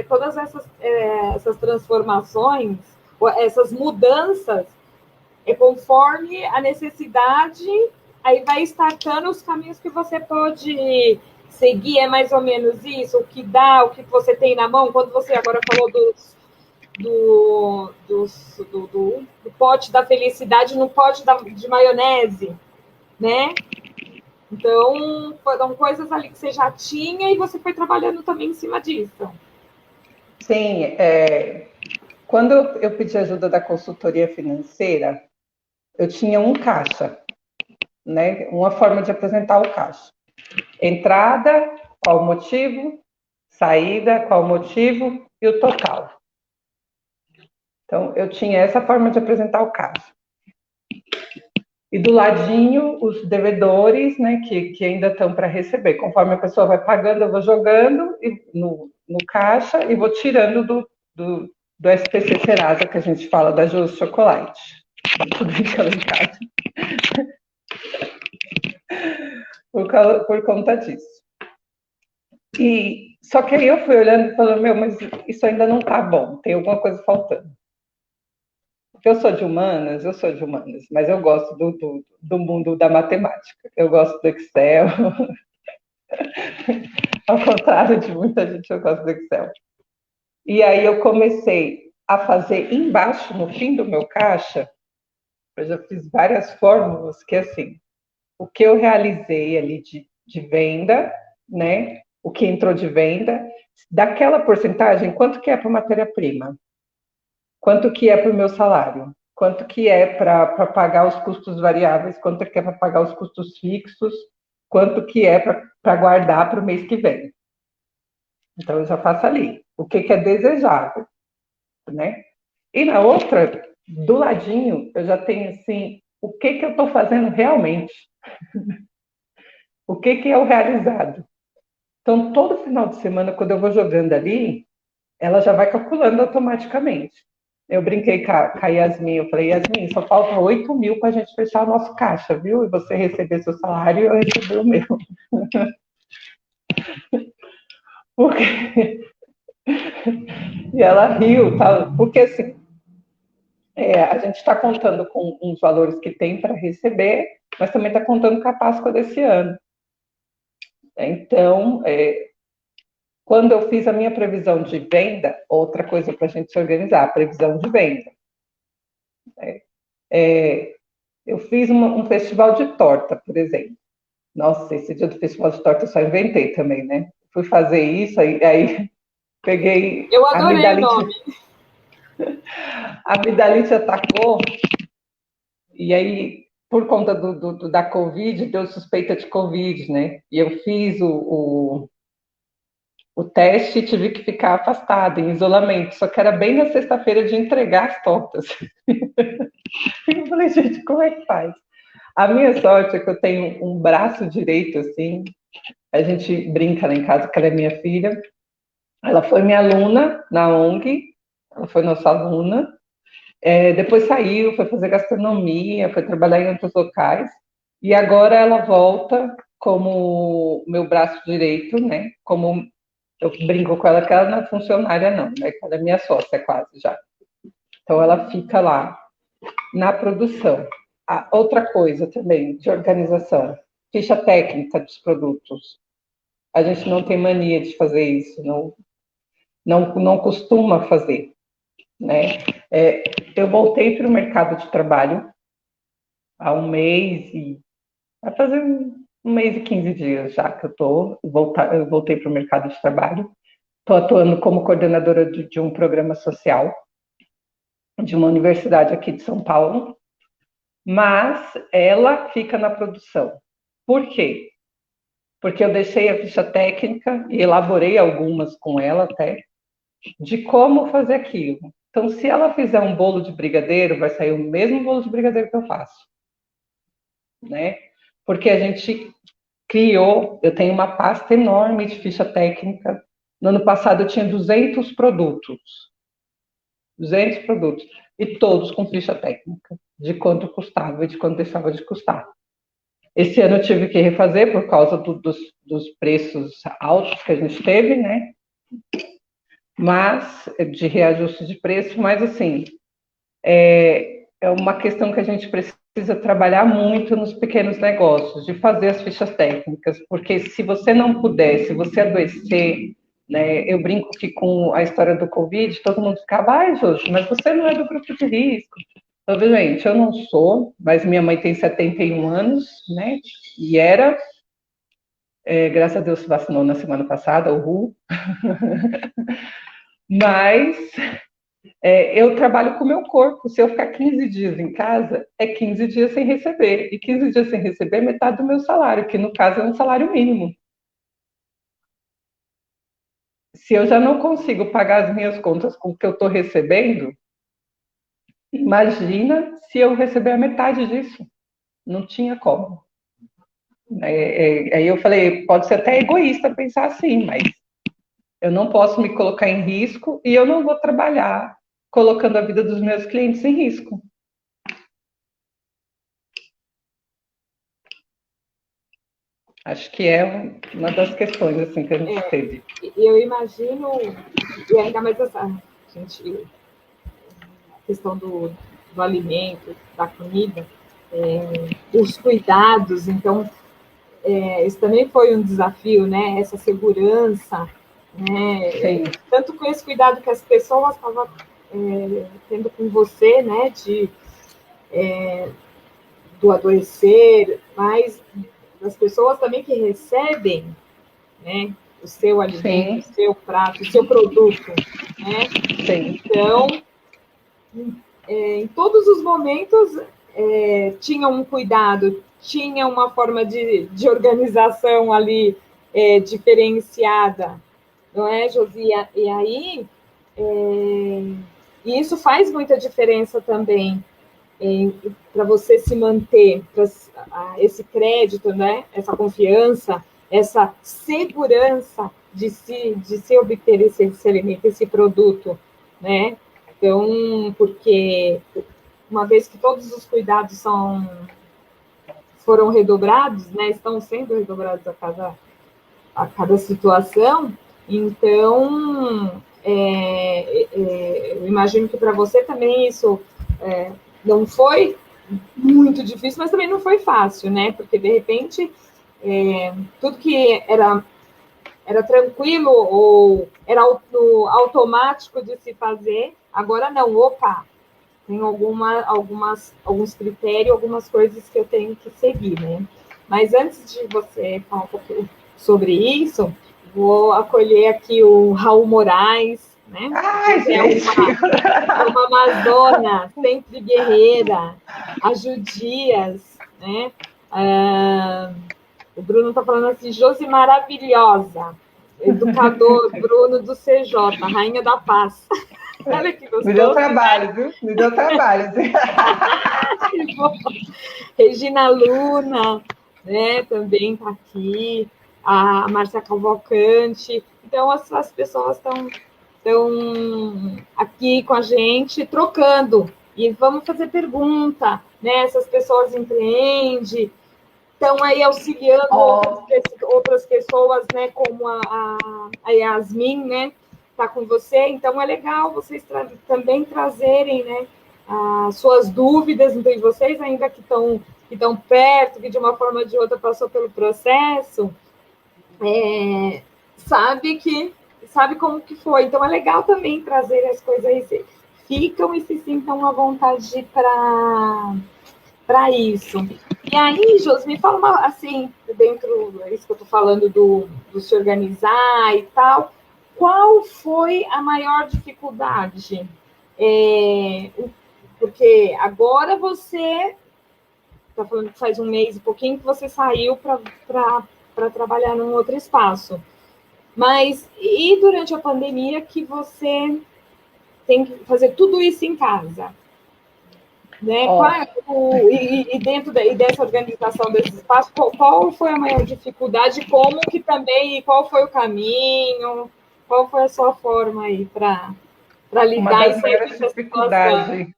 Todas essas transformações, essas mudanças, conforme a necessidade, aí vai startando os caminhos que você pode seguir, é mais ou menos isso, o que dá, o que você tem na mão. Quando você agora falou do pote da felicidade no pote de maionese, né? Então, foram coisas ali que você já tinha e você foi trabalhando também em cima disso. Sim, quando eu pedi ajuda da consultoria financeira, eu tinha um caixa, né? Uma forma de apresentar o caixa. Entrada, qual o motivo? Saída, qual o motivo? E o total. Então, eu tinha essa forma de apresentar o caixa. E do ladinho, os devedores, né, que ainda estão para receber. Conforme a pessoa vai pagando, eu vou jogando no caixa e vou tirando do SPC Serasa, que a gente fala da Jus Chocolate. Tudo aquela em casa. Por conta disso. Só que aí eu fui olhando e falando, mas isso ainda não tá bom, tem alguma coisa faltando. Eu sou de humanas, mas eu gosto do mundo da matemática. Eu gosto do Excel. Ao contrário de muita gente, eu gosto do Excel. E aí eu comecei a fazer embaixo, no fim do meu caixa, eu já fiz várias fórmulas que, assim, o que eu realizei ali de venda, né? O que entrou de venda, daquela porcentagem, quanto que é para matéria-prima? Quanto que é para o meu salário? Quanto que é para pagar os custos variáveis? Quanto que é para pagar os custos fixos? Quanto que é para guardar para o mês que vem? Então, eu já faço ali. O que é desejável, né? E na outra, do ladinho, eu já tenho, assim, o que eu estou fazendo realmente? O que é o realizado? Então, todo final de semana, quando eu vou jogando ali, ela já vai calculando automaticamente. Eu brinquei com a Yasmin, eu falei, Yasmin, só falta 8 mil para a gente fechar o nosso caixa, viu? E você receber seu salário e eu receber o meu. Porque... E ela riu, tá? Porque assim, a gente está contando com uns valores que tem para receber, mas também está contando com a Páscoa desse ano. Então, quando eu fiz a minha previsão de venda, outra coisa para a gente se organizar, a previsão de venda. Eu fiz um festival de torta, por exemplo. Nossa, esse dia do festival de torta eu só inventei também, né? Fui fazer isso, aí peguei... Eu adorei o nome. A amidalite atacou, e aí, por conta da Covid, deu suspeita de Covid, né? E eu fiz o teste e tive que ficar afastada, em isolamento. Só que era bem na sexta-feira de entregar as tortas. Eu falei, gente, como é que faz? A minha sorte é que eu tenho um braço direito, assim. A gente brinca lá em casa, que ela é minha filha. Ela foi minha aluna na ONG, ela foi nossa aluna. Depois saiu, foi fazer gastronomia, foi trabalhar em outros locais. E agora ela volta como meu braço direito, né? Como eu brinco com ela que ela não é funcionária, não, né? Ela é minha sócia quase já. Então ela fica lá na produção. Outra coisa também de organização, ficha técnica dos produtos. A gente não tem mania de fazer isso, não costuma fazer, né? Eu voltei para o mercado de trabalho há um mês Vai fazer um mês e 15 dias já que eu voltei para o mercado de trabalho. Estou atuando como coordenadora de um programa social de uma universidade aqui de São Paulo, mas ela fica na produção. Por quê? Porque eu deixei a ficha técnica e elaborei algumas com ela até, de como fazer aquilo. Então, se ela fizer um bolo de brigadeiro, vai sair o mesmo bolo de brigadeiro que eu faço, né? Porque a gente criou, eu tenho uma pasta enorme de ficha técnica. No ano passado eu tinha 200 produtos, e todos com ficha técnica, de quanto custava e de quanto deixava de custar. Esse ano eu tive que refazer por causa dos preços altos que a gente teve, né? Mas, de reajuste de preço, mas assim, é uma questão que a gente precisa trabalhar muito nos pequenos negócios, de fazer as fichas técnicas, porque se você não puder, se você adoecer, né, eu brinco que com a história do Covid, todo mundo ficava, ai, Josi, mas você não é do grupo de risco. Obviamente, eu não sou, mas minha mãe tem 71 anos, né, e era, graças a Deus se vacinou na semana passada, uhul. Mas eu trabalho com o meu corpo. Se eu ficar 15 dias em casa, é 15 dias sem receber. E 15 dias sem receber é metade do meu salário, que no caso é um salário mínimo. Se eu já não consigo pagar as minhas contas com o que eu estou recebendo, imagina se eu receber a metade disso. Não tinha como. Aí eu falei, pode ser até egoísta pensar assim, mas eu não posso me colocar em risco e eu não vou trabalhar colocando a vida dos meus clientes em risco. Acho que é uma das questões assim, que a gente teve. Eu imagino, e ainda mais essa gente, a questão do alimento, da comida, os cuidados, então, isso também foi um desafio, né? Essa segurança, né? Sim. Tanto com esse cuidado que as pessoas estavam tendo com você, né? Do adoecer, mas das pessoas também que recebem, né? O seu alimento, Sim. o seu prato, o seu produto, né? Sim. Então, em todos os momentos, tinha um cuidado, tinha uma forma de organização ali diferenciada, não é, Josia? E aí, e isso faz muita diferença também para você se manter, esse crédito, né? Essa confiança, essa segurança de se obter esse alimento, esse produto, né? Então, porque uma vez que todos os cuidados foram redobrados, né? Estão sendo redobrados a cada situação, então eu imagino que para você também isso não foi muito difícil, mas também não foi fácil, né? Porque, de repente, tudo que era tranquilo ou era automático de se fazer, agora não. Opa, tem alguns critérios, algumas coisas que eu tenho que seguir, né? Mas antes de você falar um pouco sobre isso, vou acolher aqui o Raul Moraes, né? Ai, uma amazona, sempre guerreira, a Judias, né? O Bruno está falando assim, Josi maravilhosa, educador Bruno do CJ, rainha da paz. Olha que gostoso. Me deu trabalho, viu? Me deu trabalho. Regina Luna, né? Também está aqui, a Márcia Cavalcante. Então, as pessoas estão aqui com a gente, trocando. E vamos fazer pergunta, né? Essas pessoas empreendem, estão aí auxiliando outras pessoas, né? Como a Yasmin, né? Está com você. Então, é legal vocês também trazerem, né? As suas dúvidas. Então, vocês ainda que estão perto, que de uma forma ou de outra passou pelo processo, sabe como que foi. Então, é legal também trazer as coisas aí. Ficam e se sintam à vontade para para isso. E aí, Josi, me fala assim, dentro disso que eu estou falando do se organizar e tal, qual foi a maior dificuldade? Porque agora você está falando que faz um mês e pouquinho que você saiu para trabalhar num outro espaço. Mas e durante a pandemia que você tem que fazer tudo isso em casa? Né? E dentro dessa organização desse espaço, qual foi a maior dificuldade? Como que também, qual foi o caminho? Qual foi a sua forma aí para lidar e sair dessa situação?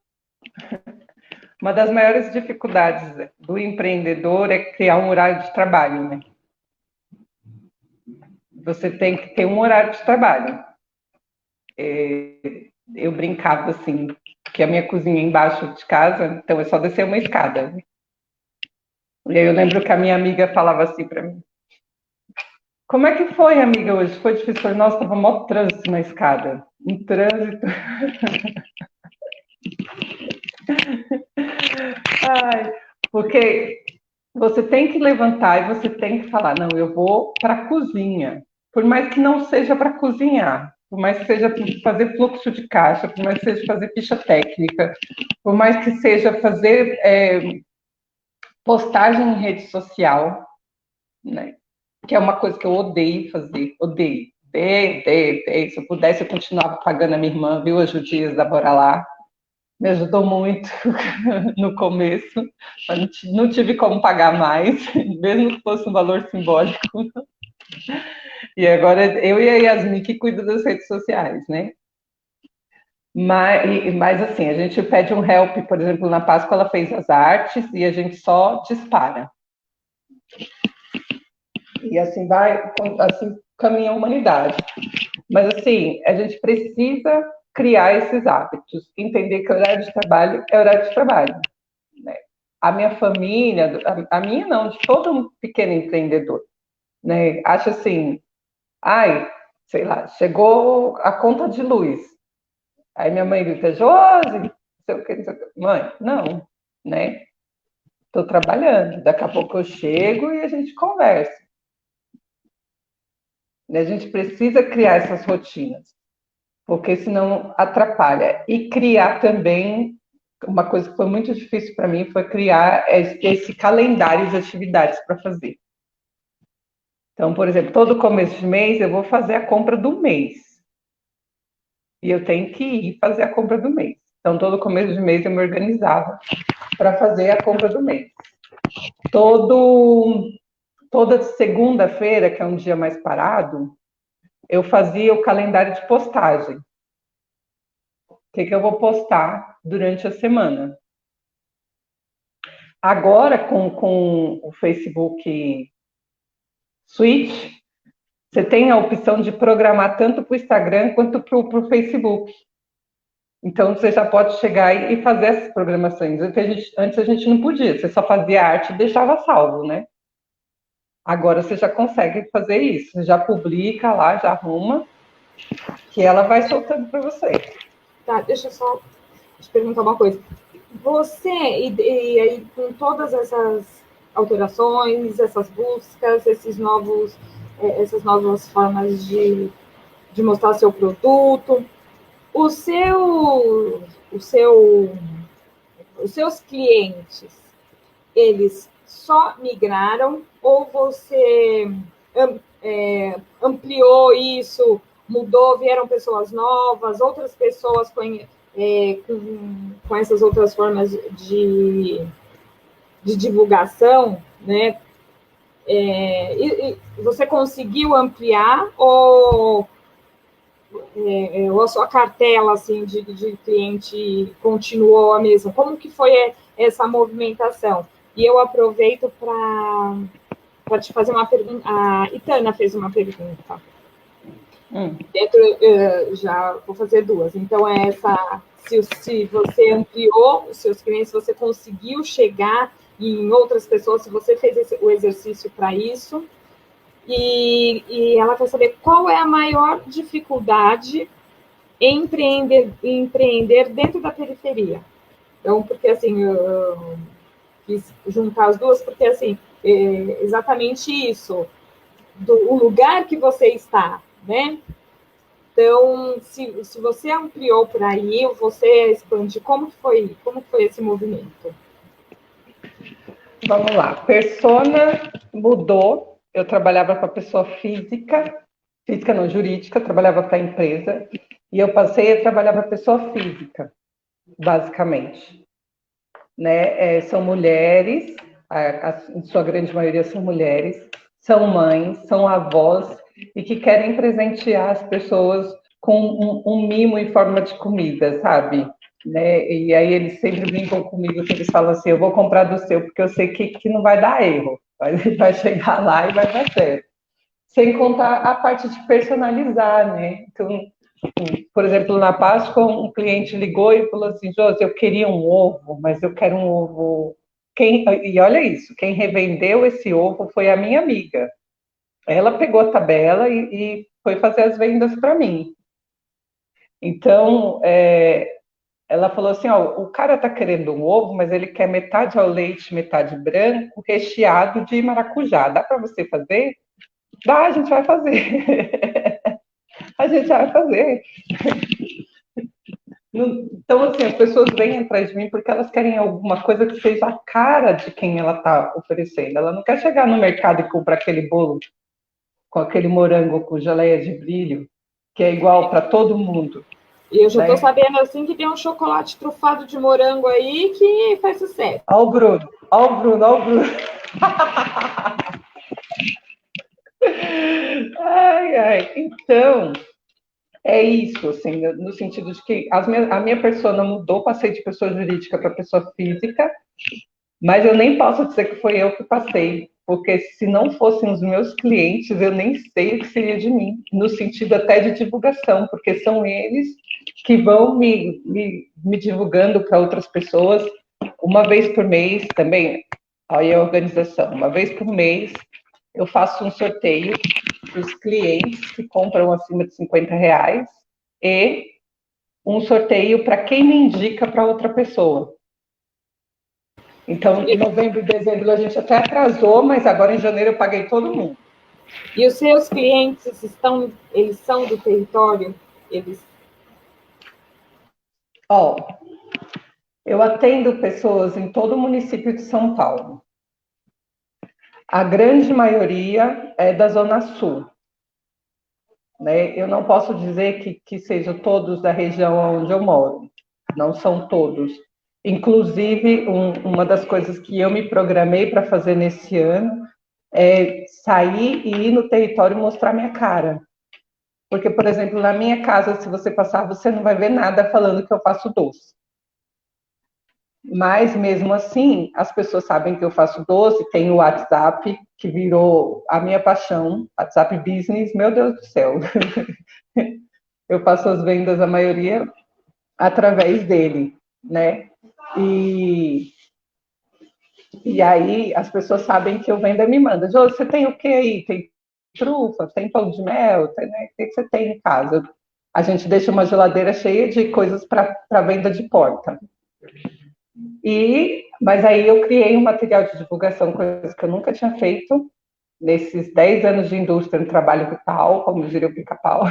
Uma das maiores dificuldades do empreendedor é criar um horário de trabalho, né? Você tem que ter um horário de trabalho. Eu brincava assim, que a minha cozinha é embaixo de casa, então é só descer uma escada. E aí eu lembro que a minha amiga falava assim para mim: como é que foi, amiga, hoje? Foi difícil? Eu falei, nossa, tava mó trânsito na escada. Um trânsito. Ai, porque você tem que levantar e você tem que falar, não, eu vou para a cozinha. Por mais que não seja para cozinhar, por mais que seja fazer fluxo de caixa, por mais que seja fazer ficha técnica, por mais que seja fazer postagem em rede social, né? Que é uma coisa que eu odeio fazer, odeio. Se eu pudesse, eu continuava pagando a minha irmã, viu, as judias da Bora Lá. Me ajudou muito no começo, mas não tive como pagar mais, mesmo que fosse um valor simbólico. E agora eu e a Yasmin que cuidam das redes sociais, né? Mas assim, a gente pede um help, por exemplo, na Páscoa ela fez as artes e a gente só dispara. E assim assim caminha a humanidade. Mas assim, a gente precisa criar esses hábitos, entender que horário de trabalho é horário de trabalho. Né? A minha família, a minha não, de todo um pequeno empreendedor, né? Acha assim, ai, sei lá, chegou a conta de luz. Aí minha mãe grita, Josi, não sei o que, não sei o que. Mãe, não, né? Estou trabalhando, daqui a pouco eu chego e a gente conversa. A gente precisa criar essas rotinas, porque senão atrapalha. E criar também, uma coisa que foi muito difícil para mim foi criar esse calendário de atividades para fazer. Então, por exemplo, todo começo de mês eu vou fazer a compra do mês. E eu tenho que ir fazer a compra do mês. Então, todo começo de mês eu me organizava para fazer a compra do mês. Toda segunda-feira, que é um dia mais parado, eu fazia o calendário de postagem. O que eu vou postar durante a semana. Agora, com o Facebook Suite, você tem a opção de programar tanto para o Instagram quanto para o Facebook. Então, você já pode chegar e fazer essas programações. Antes a gente não podia, você só fazia arte e deixava salvo, né? Agora você já consegue fazer isso. Você já publica lá, já arruma, que ela vai soltando para você. Tá, deixa eu só te perguntar uma coisa. Você, e aí com todas essas alterações, essas buscas, essas novas formas de mostrar seu produto, os seus clientes, eles só migraram ou você ampliou isso, mudou, vieram pessoas novas, outras pessoas com essas outras formas de divulgação, né? E você conseguiu ampliar ou a sua cartela assim, de cliente continuou a mesma? Como que foi essa movimentação? E eu aproveito para te fazer uma pergunta. A Itana fez uma pergunta. Já vou fazer duas. Então, é essa: se você ampliou os seus clientes, se você conseguiu chegar em outras pessoas, se você fez o exercício para isso. E ela quer saber qual é a maior dificuldade em empreender dentro da periferia. Então, porque assim, quis juntar as duas, porque, assim, é exatamente isso, o lugar que você está, né? Então, se você ampliou por aí, você expande, como foi esse movimento? Vamos lá. Persona mudou. Eu trabalhava para pessoa física não, jurídica, trabalhava para a empresa, e eu passei a trabalhar para pessoa física, basicamente. Né? São mulheres, em sua grande maioria são mulheres, são mães, são avós, e que querem presentear as pessoas com um mimo em forma de comida, sabe? Né? E aí eles sempre brincam comigo, que eles falam assim, eu vou comprar do seu, porque eu sei que não vai dar erro, vai chegar lá e vai dar certo. Sem contar a parte de personalizar, né? Então, por exemplo, na Páscoa, um cliente ligou e falou assim, Josi, eu queria um ovo, mas eu quero um ovo... E olha isso, quem revendeu esse ovo foi a minha amiga. Ela pegou a tabela e foi fazer as vendas para mim. Então, ela falou assim, ó, o cara tá querendo um ovo, mas ele quer metade ao leite, metade branco, recheado de maracujá. Dá para você fazer? Dá, a gente vai fazer. A gente vai fazer. Então, assim, as pessoas vêm atrás de mim porque elas querem alguma coisa que seja a cara de quem ela está oferecendo. Ela não quer chegar no mercado e comprar aquele bolo com aquele morango com geleia de brilho, que é igual para todo mundo. E eu já estou sabendo, assim, que tem um chocolate trufado de morango aí que faz sucesso. Olha o Bruno, olha o Bruno, olha o Bruno. Ai, ai. Então, é isso, assim, no sentido de que a minha persona mudou, passei de pessoa jurídica para pessoa física, mas eu nem posso dizer que foi eu que passei, porque se não fossem os meus clientes, eu nem sei o que seria de mim, no sentido até de divulgação, porque são eles que vão me divulgando para outras pessoas, uma vez por mês também, olha a organização, uma vez por mês eu faço um sorteio para os clientes que compram acima de R$ 50 e um sorteio para quem me indica para outra pessoa. Então, em novembro e dezembro a gente até atrasou, mas agora em janeiro eu paguei todo mundo. E os seus clientes eles são do território? Ó, eu atendo pessoas em todo o município de São Paulo. A grande maioria é da Zona Sul. Né? Eu não posso dizer que sejam todos da região onde eu moro. Não são todos. Inclusive, uma das coisas que eu me programei para fazer nesse ano é sair e ir no território e mostrar minha cara. Porque, por exemplo, na minha casa, se você passar, você não vai ver nada falando que eu faço doce. Mas, mesmo assim, as pessoas sabem que eu faço doce, tem o WhatsApp, que virou a minha paixão, WhatsApp Business, meu Deus do céu. Eu faço as vendas, a maioria, através dele, né? E aí as pessoas sabem que eu vendo e me mandam. Jô, você tem o que aí? Tem trufa? Tem pão de mel? Tem, né? O que você tem em casa? A gente deixa uma geladeira cheia de coisas para venda de porta. Mas aí eu criei um material de divulgação, coisas que eu nunca tinha feito, nesses 10 anos de indústria no trabalho vital, como diria o Pica-Pau.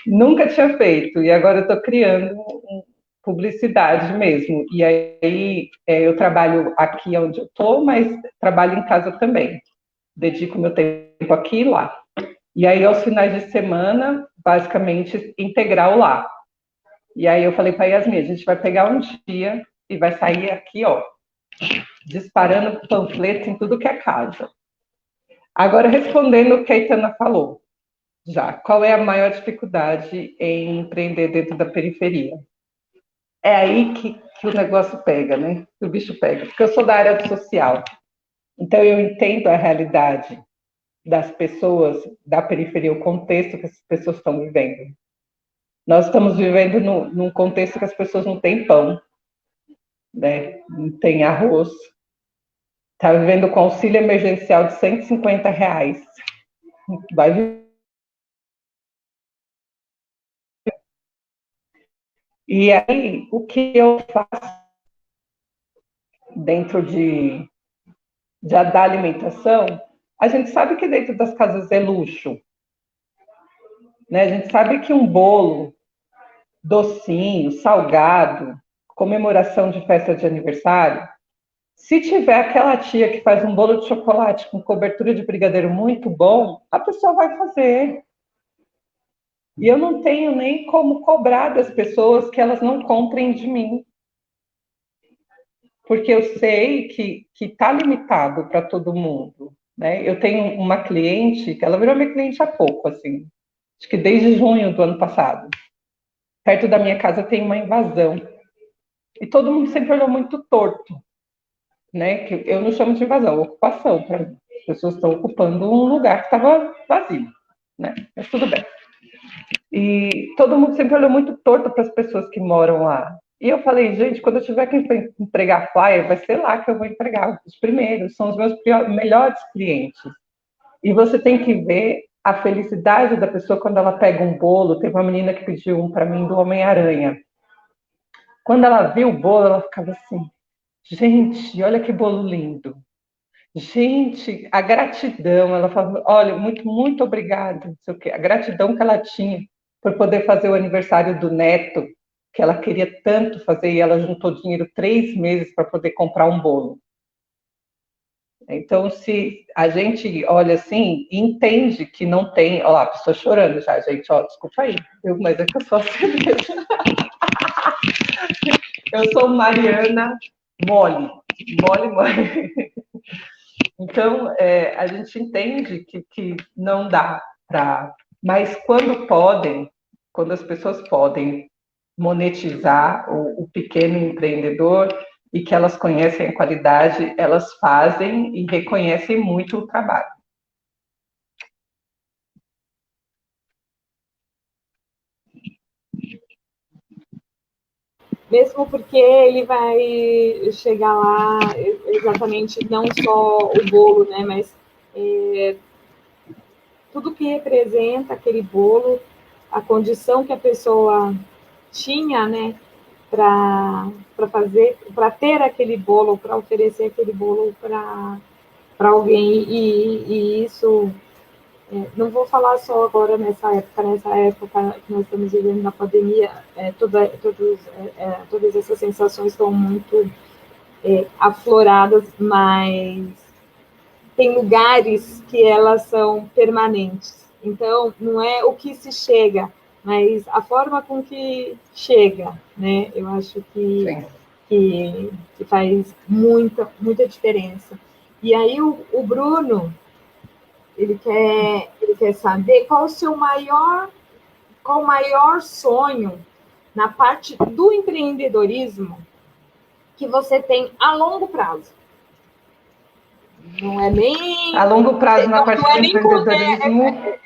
Nunca tinha feito, e agora eu estou criando publicidade mesmo. E aí eu trabalho aqui onde eu estou, mas trabalho em casa também. Dedico meu tempo aqui e lá. E aí, aos finais de semana, basicamente, integral lá. E aí eu falei para a Yasmin, a gente vai pegar um dia e vai sair aqui, ó, disparando panfletos em tudo que é casa. Agora, respondendo o que a Itana falou, já, qual é a maior dificuldade em empreender dentro da periferia? É aí que o negócio pega, né? Que o bicho pega. Porque eu sou da área social. Então, eu entendo a realidade das pessoas da periferia, o contexto que essas pessoas estão vivendo. Nós estamos vivendo num contexto que as pessoas não têm pão, né? Não tem arroz. Está vivendo com auxílio emergencial de R$ 150. Vai. E aí, o que eu faço dentro da alimentação, a gente sabe que dentro das casas é luxo, né? A gente sabe que um bolo, docinho, salgado, comemoração de festa de aniversário, se tiver aquela tia que faz um bolo de chocolate com cobertura de brigadeiro muito bom, a pessoa vai fazer. E eu não tenho nem como cobrar das pessoas que elas não comprem de mim. Porque eu sei que está limitado para todo mundo. Né? Eu tenho uma cliente, que ela virou minha cliente há pouco, assim, acho que desde junho do ano passado. Perto da minha casa tem uma invasão. E todo mundo sempre olhou muito torto. Né? Que eu não chamo de invasão, ocupação. Para mim. As pessoas estão ocupando um lugar que estava vazio. Né? Mas tudo bem. E todo mundo sempre olhou muito torto para as pessoas que moram lá. E eu falei, gente, quando eu tiver que entregar flyer, vai ser lá que eu vou entregar os primeiros, são os meus melhores clientes. E você tem que ver a felicidade da pessoa quando ela pega um bolo. Teve uma menina que pediu um para mim do Homem-Aranha. Quando ela viu o bolo, ela ficava assim, gente, olha que bolo lindo. Gente, a gratidão, ela falava, olha, muito, muito obrigada, não sei o quê. A gratidão que ela tinha por poder fazer o aniversário do neto, que ela queria tanto fazer, e ela juntou dinheiro 3 meses para poder comprar um bolo. Então, se a gente olha assim, entende que não tem... Olha lá, a pessoa chorando já, gente, ó, desculpa aí, mas é que eu sou assim mesmo. Eu sou Mariana Mole. Então, a gente entende que não dá para... Mas quando as pessoas podem monetizar o pequeno empreendedor e que elas conhecem a qualidade, elas fazem e reconhecem muito o trabalho. Mesmo porque ele vai chegar lá exatamente não só o bolo, né, mas tudo que representa aquele bolo, a condição que a pessoa tinha, né, para fazer, para ter aquele bolo, para oferecer aquele bolo para alguém, e isso, não vou falar só agora nessa época que nós estamos vivendo na pandemia, todas essas sensações estão muito afloradas, mas tem lugares que elas são permanentes. Então, não é o que se chega, mas a forma com que chega, né? Eu acho que faz muita, muita diferença. E aí o Bruno, ele quer saber qual o maior sonho na parte do empreendedorismo que você tem a longo prazo. Não é nem... A longo prazo, na parte do empreendedorismo...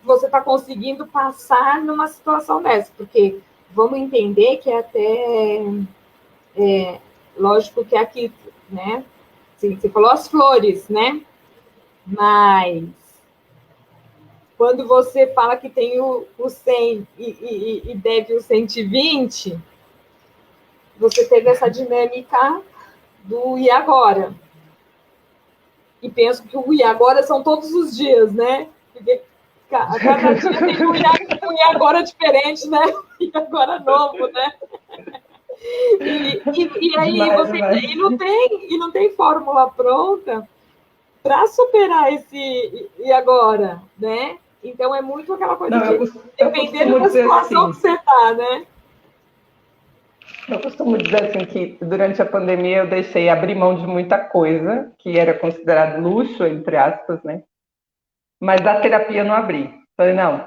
Você está conseguindo passar numa situação dessa, porque vamos entender que até... lógico que aqui, né? Você falou as flores, né? Mas quando você fala que tem o 100 e deve o 120, você teve essa dinâmica do e agora? E penso que o e agora são todos os dias, né? Porque cada dia tem um e agora diferente, né? E agora novo, né? E aí demais. E não tem fórmula pronta para superar esse e agora, né? Então é muito aquela coisa dependendo da situação que você está, né? Eu costumo dizer assim que durante a pandemia eu deixei abrir mão de muita coisa que era considerado luxo, entre aspas, né? Mas da terapia eu não abri. Falei, não,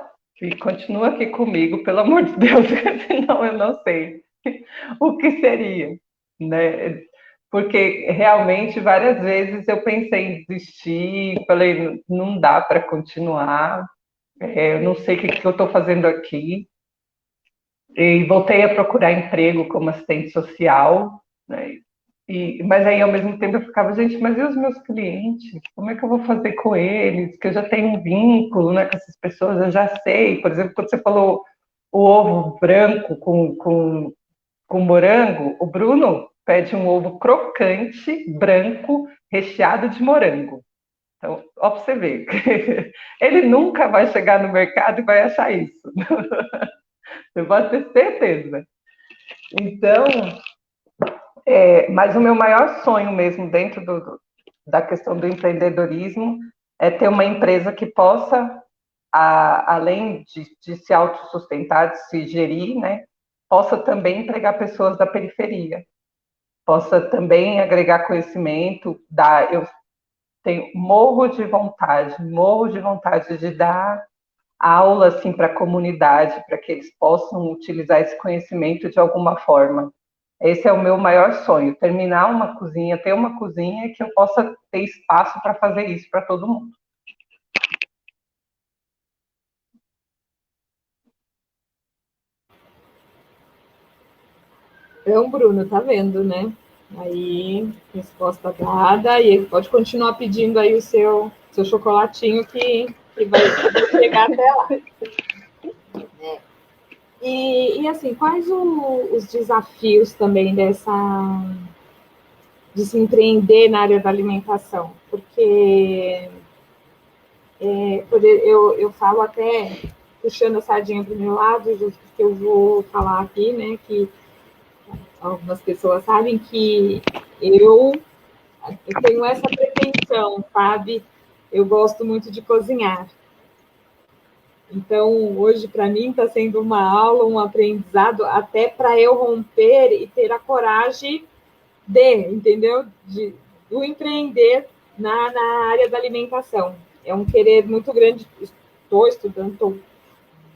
continua aqui comigo, pelo amor de Deus, senão eu não sei o que seria, né? Porque realmente várias vezes eu pensei em desistir, falei, não dá para continuar, eu não sei o que eu estou fazendo aqui. E voltei a procurar emprego como assistente social, né? Mas aí, ao mesmo tempo, eu ficava, gente, mas e os meus clientes? Como é que eu vou fazer com eles? Que eu já tenho um vínculo, né, com essas pessoas, eu já sei. Por exemplo, quando você falou o ovo branco com morango, o Bruno pede um ovo crocante, branco, recheado de morango. Então, ó, para você ver, ele nunca vai chegar no mercado e vai achar isso. Você pode ter certeza. Então, mas o meu maior sonho mesmo dentro da questão do empreendedorismo é ter uma empresa que possa, além de se autossustentar, de se gerir, né, possa também empregar pessoas da periferia, possa também agregar conhecimento, eu morro de vontade de dar aula assim para a comunidade, para que eles possam utilizar esse conhecimento de alguma forma. Esse é o meu maior sonho, terminar uma cozinha, ter uma cozinha que eu possa ter espaço para fazer isso para todo mundo. Então, Bruno, tá vendo, né? Aí, resposta dada, e ele pode continuar pedindo aí o seu chocolatinho que vai chegar até lá. E assim, quais os desafios também de se empreender na área da alimentação? Porque eu falo até, puxando a sardinha para o meu lado, justo porque eu vou falar aqui, né, que algumas pessoas sabem que eu tenho essa pretensão, sabe? Eu gosto muito de cozinhar. Então, hoje, para mim, está sendo uma aula, um aprendizado, até para eu romper e ter a coragem entendeu? Do empreender na área da alimentação. É um querer muito grande. Estou estudando,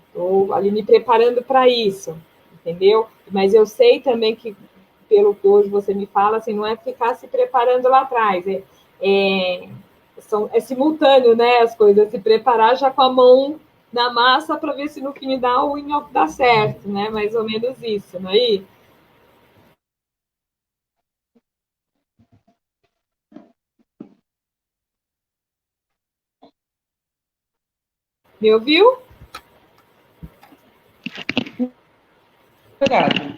estou ali me preparando para isso, entendeu? Mas eu sei também que, pelo que hoje você me fala, assim, não é ficar se preparando lá atrás, é simultâneo, né, as coisas, se preparar já com a mão na massa para ver se no fim dá certo, né, mais ou menos isso, não é? Me ouviu? Obrigada.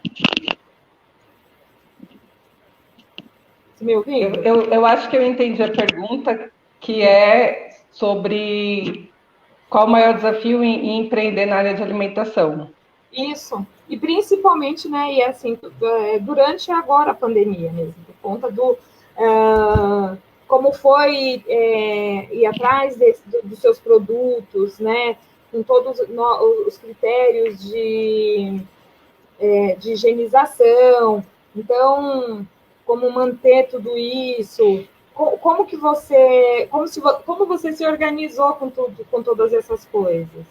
Me ouvindo? Eu acho que eu entendi a pergunta, que é sobre qual o maior desafio em empreender na área de alimentação. Isso. E principalmente, né, e assim, durante agora a pandemia mesmo, por conta como foi ir atrás dos seus produtos, né, com todos os critérios de higienização. Então, como manter tudo isso? Como que você, como você se organizou com todas essas coisas?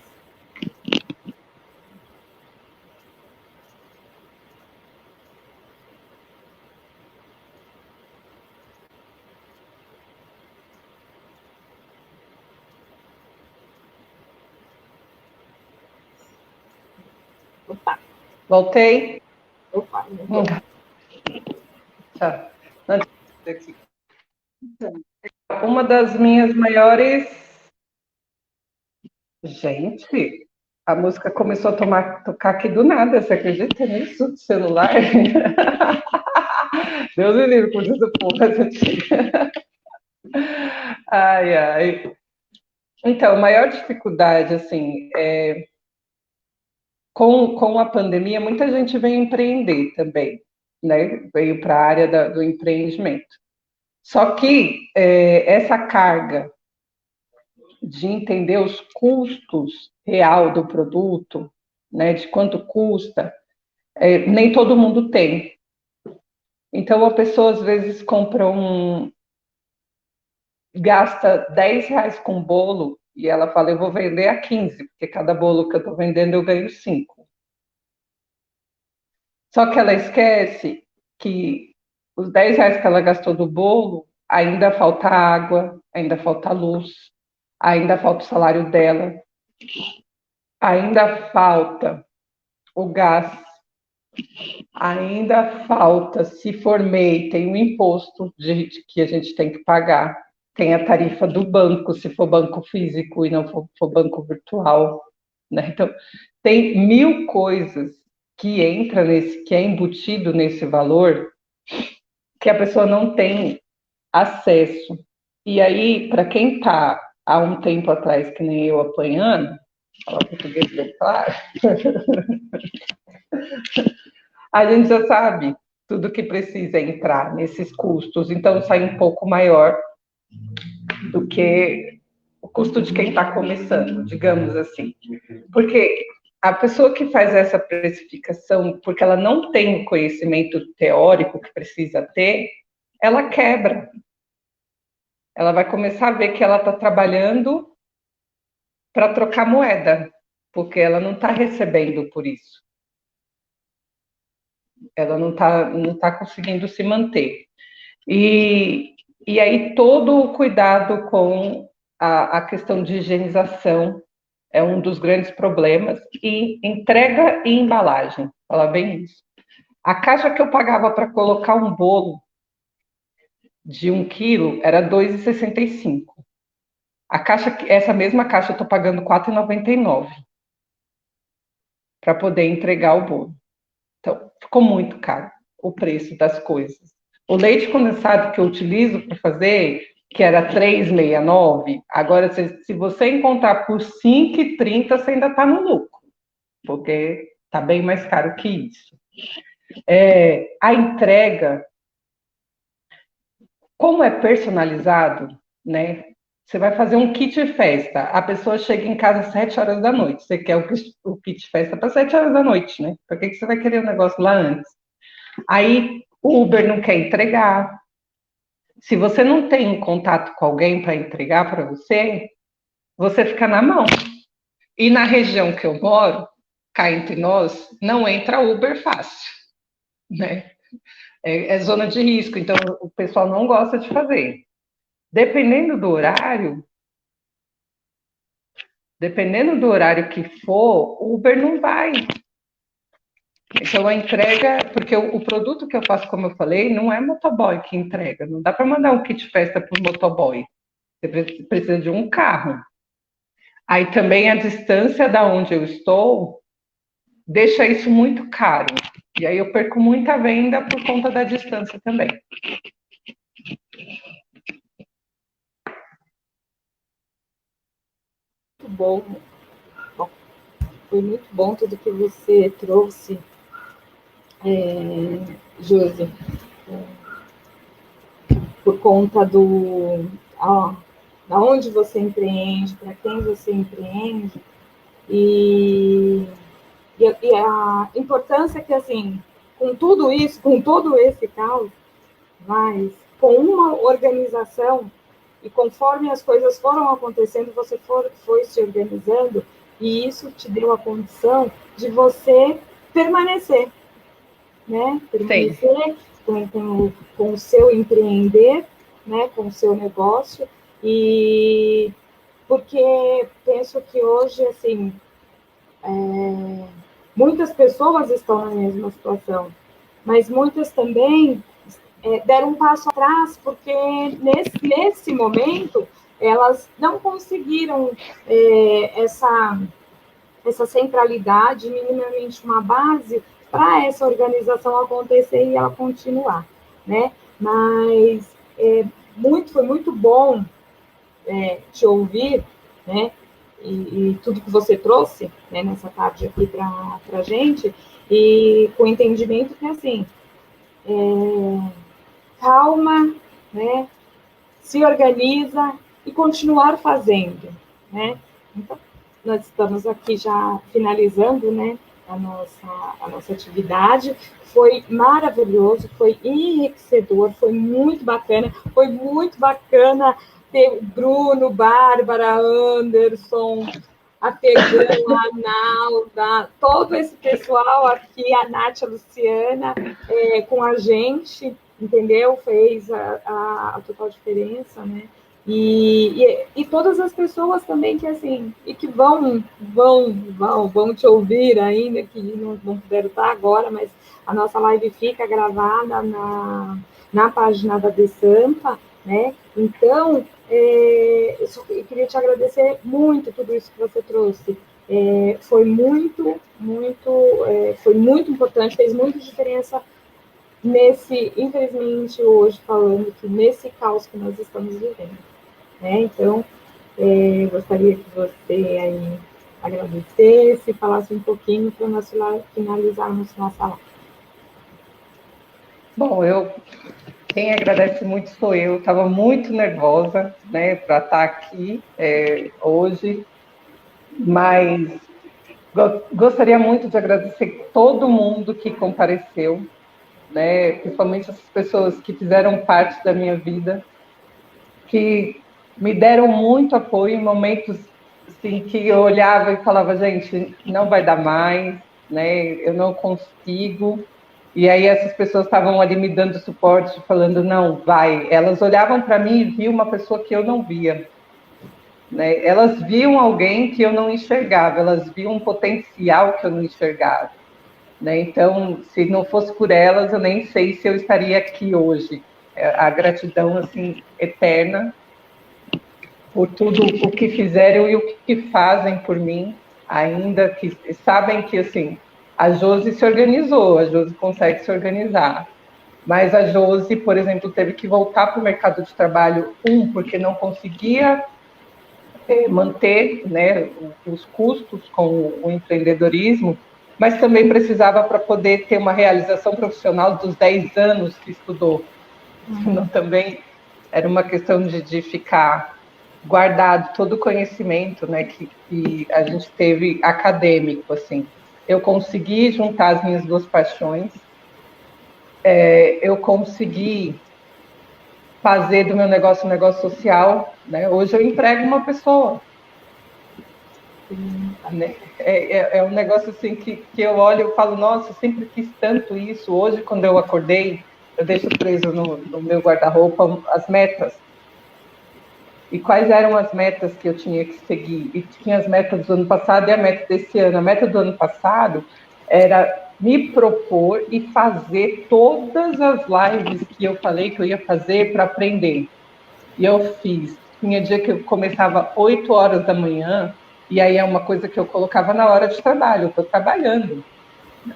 Opa. Voltei? Opa, Tá. Uma das minhas maiores... Gente, a música começou a tocar aqui do nada, você acredita nisso? Do celular? Deus me livre, por isso pouco antiga. Ai, ai. Então, a maior dificuldade, assim, com a pandemia, muita gente veio empreender também, né? Veio para a área do empreendimento. Só que essa carga de entender os custos real do produto, né? De quanto custa, nem todo mundo tem. Então, a pessoa, às vezes, gasta R$10 com bolo e ela fala, eu vou vender a 15, porque cada bolo que eu estou vendendo eu ganho 5. Só que ela esquece que os R$10 que ela gastou do bolo, ainda falta água, ainda falta luz, ainda falta o salário dela, ainda falta o gás, ainda falta, se for MEI, tem o imposto que a gente tem que pagar, tem a tarifa do banco, se for banco físico e não for banco virtual, né? Então, tem 1000 coisas que entra que é embutido nesse valor, que a pessoa não tem acesso. E aí, para quem está há um tempo atrás, que nem eu, apanhando, falar português bem claro, a gente já sabe tudo que precisa entrar nesses custos, então sai um pouco maior do que o custo de quem está começando, digamos assim. Porque a pessoa que faz essa precificação, porque ela não tem o conhecimento teórico que precisa ter, ela quebra. Ela vai começar a ver que ela está trabalhando para trocar moeda, porque ela não está recebendo por isso. Ela não tá conseguindo se manter. E aí todo o cuidado com a questão de higienização é um dos grandes problemas, e entrega e embalagem, fala bem isso. A caixa que eu pagava para colocar um bolo de 1 quilo era R$ 2,65. Essa mesma caixa eu estou pagando R$ 4,99 para poder entregar o bolo. Então, ficou muito caro o preço das coisas. O leite condensado que eu utilizo para fazer, que era R$ 3,69, agora, se você encontrar por R$ 5,30, você ainda está no lucro, porque está bem mais caro que isso. A entrega, como é personalizado, né? Você vai fazer um kit festa, a pessoa chega em casa às 7 horas da noite, você quer o kit festa para 7 horas da noite, né? Por que você vai querer o negócio lá antes? Aí o Uber não quer entregar. Se você não tem um contato com alguém para entregar para você, você fica na mão. E na região que eu moro, cá entre nós, não entra Uber fácil, né? É zona de risco, então o pessoal não gosta de fazer. Dependendo do horário que for, o Uber não vai. Então a entrega, porque o produto que eu faço, como eu falei, não é motoboy que entrega. Não dá para mandar um kit festa para o motoboy. Você precisa de um carro. Aí também a distância da onde eu estou deixa isso muito caro. E aí eu perco muita venda por conta da distância também. Muito bom. Foi muito bom tudo que você trouxe, Josi, por conta da onde você empreende, para quem você empreende, e a importância que, assim, com tudo isso, com todo esse caos, mas com uma organização, e conforme as coisas foram acontecendo, você foi se organizando, e isso te deu a condição de você permanecer, né? Permanecer com o seu empreender, né? Com o seu negócio, e porque penso que hoje, assim, muitas pessoas estão na mesma situação, mas muitas também deram um passo atrás, porque nesse momento elas não conseguiram essa centralidade, minimamente uma base para essa organização acontecer e ela continuar, né? Mas foi muito bom te ouvir, né? E tudo que você trouxe, né, nessa tarde aqui para a gente, e com o entendimento que, assim, calma, né, se organiza e continuar fazendo, né? Então, nós estamos aqui já finalizando, né, a nossa atividade. Foi maravilhoso, foi enriquecedor, foi muito bacana ter o Bruno, Bárbara, Anderson, a Pegão, a Nalda, todo esse pessoal aqui, a Nath, a Luciana, com a gente, entendeu? Fez a total diferença, né? E todas as pessoas também que, assim, e que vão te ouvir ainda, que não puderam estar agora, mas a nossa live fica gravada na página da DeSampa, né? Então, eu queria te agradecer muito tudo isso que você trouxe. Foi muito importante, fez muita diferença infelizmente, hoje, falando que nesse caos que nós estamos vivendo, né? Então, gostaria que você aí agradecesse, falasse um pouquinho para nós finalizarmos nossa live. Bom, quem agradece muito sou eu. Estava muito nervosa, né, para estar aqui hoje, mas gostaria muito de agradecer todo mundo que compareceu, né, principalmente essas pessoas que fizeram parte da minha vida, que me deram muito apoio em momentos assim, que eu olhava e falava, gente, não vai dar mais, né, eu não consigo. E aí essas pessoas estavam ali me dando suporte, falando, não, vai. Elas olhavam para mim e viam uma pessoa que eu não via, né? Elas viam alguém que eu não enxergava, elas viam um potencial que eu não enxergava, né? Então, se não fosse por elas, eu nem sei se eu estaria aqui hoje. A gratidão, assim, eterna por tudo o que fizeram e o que fazem por mim, ainda que sabem que, assim, a Josi se organizou, a Josi consegue se organizar. Mas a Josi, por exemplo, teve que voltar para o mercado de trabalho, porque não conseguia manter, né, os custos com o empreendedorismo, mas também precisava para poder ter uma realização profissional dos 10 anos que estudou. Senão também era uma questão de ficar guardado todo o conhecimento, né, que a gente teve acadêmico, assim. Eu consegui juntar as minhas duas paixões, eu consegui fazer do meu negócio um negócio social, né? Hoje eu emprego uma pessoa. Né? É um negócio assim que eu olho e falo, nossa, eu sempre quis tanto isso. Hoje, quando eu acordei, eu deixo preso no meu guarda-roupa as metas. E quais eram as metas que eu tinha que seguir? E tinha as metas do ano passado e a meta desse ano. A meta do ano passado era me propor e fazer todas as lives que eu falei que eu ia fazer para aprender. E eu fiz. Tinha dia que eu começava 8 horas da manhã, e aí é uma coisa que eu colocava na hora de trabalho. Eu estou trabalhando,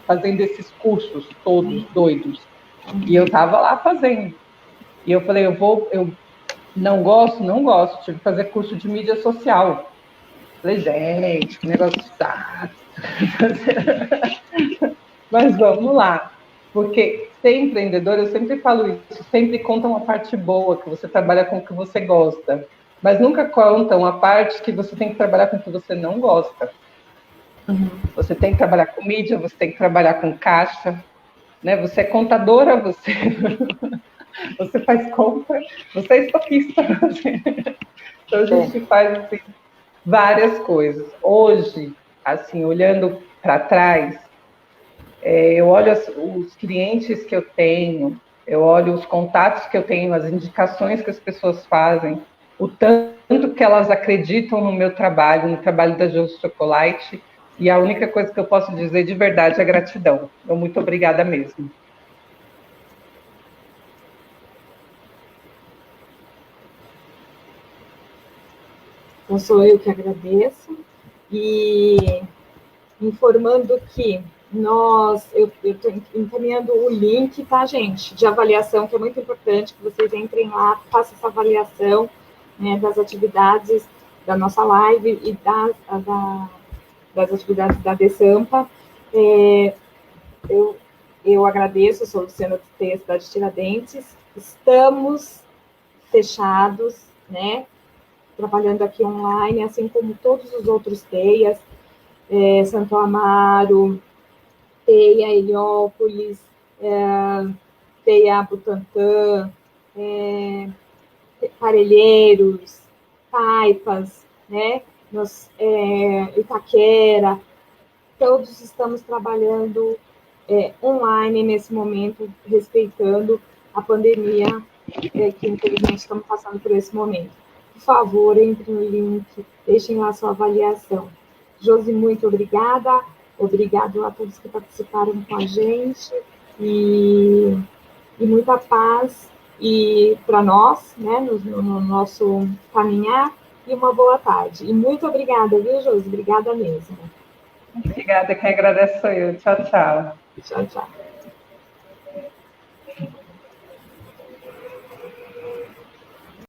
fazendo esses cursos todos doidos. E eu estava lá fazendo. E eu falei, eu não gosto, tive que fazer curso de mídia social. Falei, gente, que negócio chato. Mas vamos lá. Porque ser empreendedor, eu sempre falo isso, sempre conta uma parte boa, que você trabalha com o que você gosta. Mas nunca contam a parte que você tem que trabalhar com o que você não gosta. Você tem que trabalhar com mídia, você tem que trabalhar com caixa, né? Você é contadora, você faz compra, você é estoquista. Então a gente faz assim, várias coisas. Hoje, assim, olhando para trás, eu olho os clientes que eu tenho, eu olho os contatos que eu tenho, as indicações que as pessoas fazem, o tanto que elas acreditam no meu trabalho, no trabalho da Josi Chocolate, e a única coisa que eu posso dizer de verdade é gratidão. Então, muito obrigada mesmo. Então, sou eu que agradeço. E informando que eu estou encaminhando o link, tá, gente, de avaliação, que é muito importante que vocês entrem lá, façam essa avaliação, né, das atividades da nossa live e das atividades da DESAMPA. Eu agradeço, eu sou Luciana Teia, cidade de Tiradentes, estamos fechados, né, trabalhando aqui online, assim como todos os outros TEIAs, Santo Amaro, TEIA Heliópolis, TEIA Butantã, Parelheiros, Taipas, né? Itaquera, todos estamos trabalhando online nesse momento, respeitando a pandemia que infelizmente estamos passando por esse momento. Por favor, entre no link, deixem lá sua avaliação. Josi, muito obrigada. Obrigado a todos que participaram com a gente. E muita paz e para nós, né, no nosso caminhar. E uma boa tarde. E muito obrigada, viu, Josi? Obrigada mesmo. Obrigada, quem agradece sou eu. Tchau, tchau. Tchau, tchau.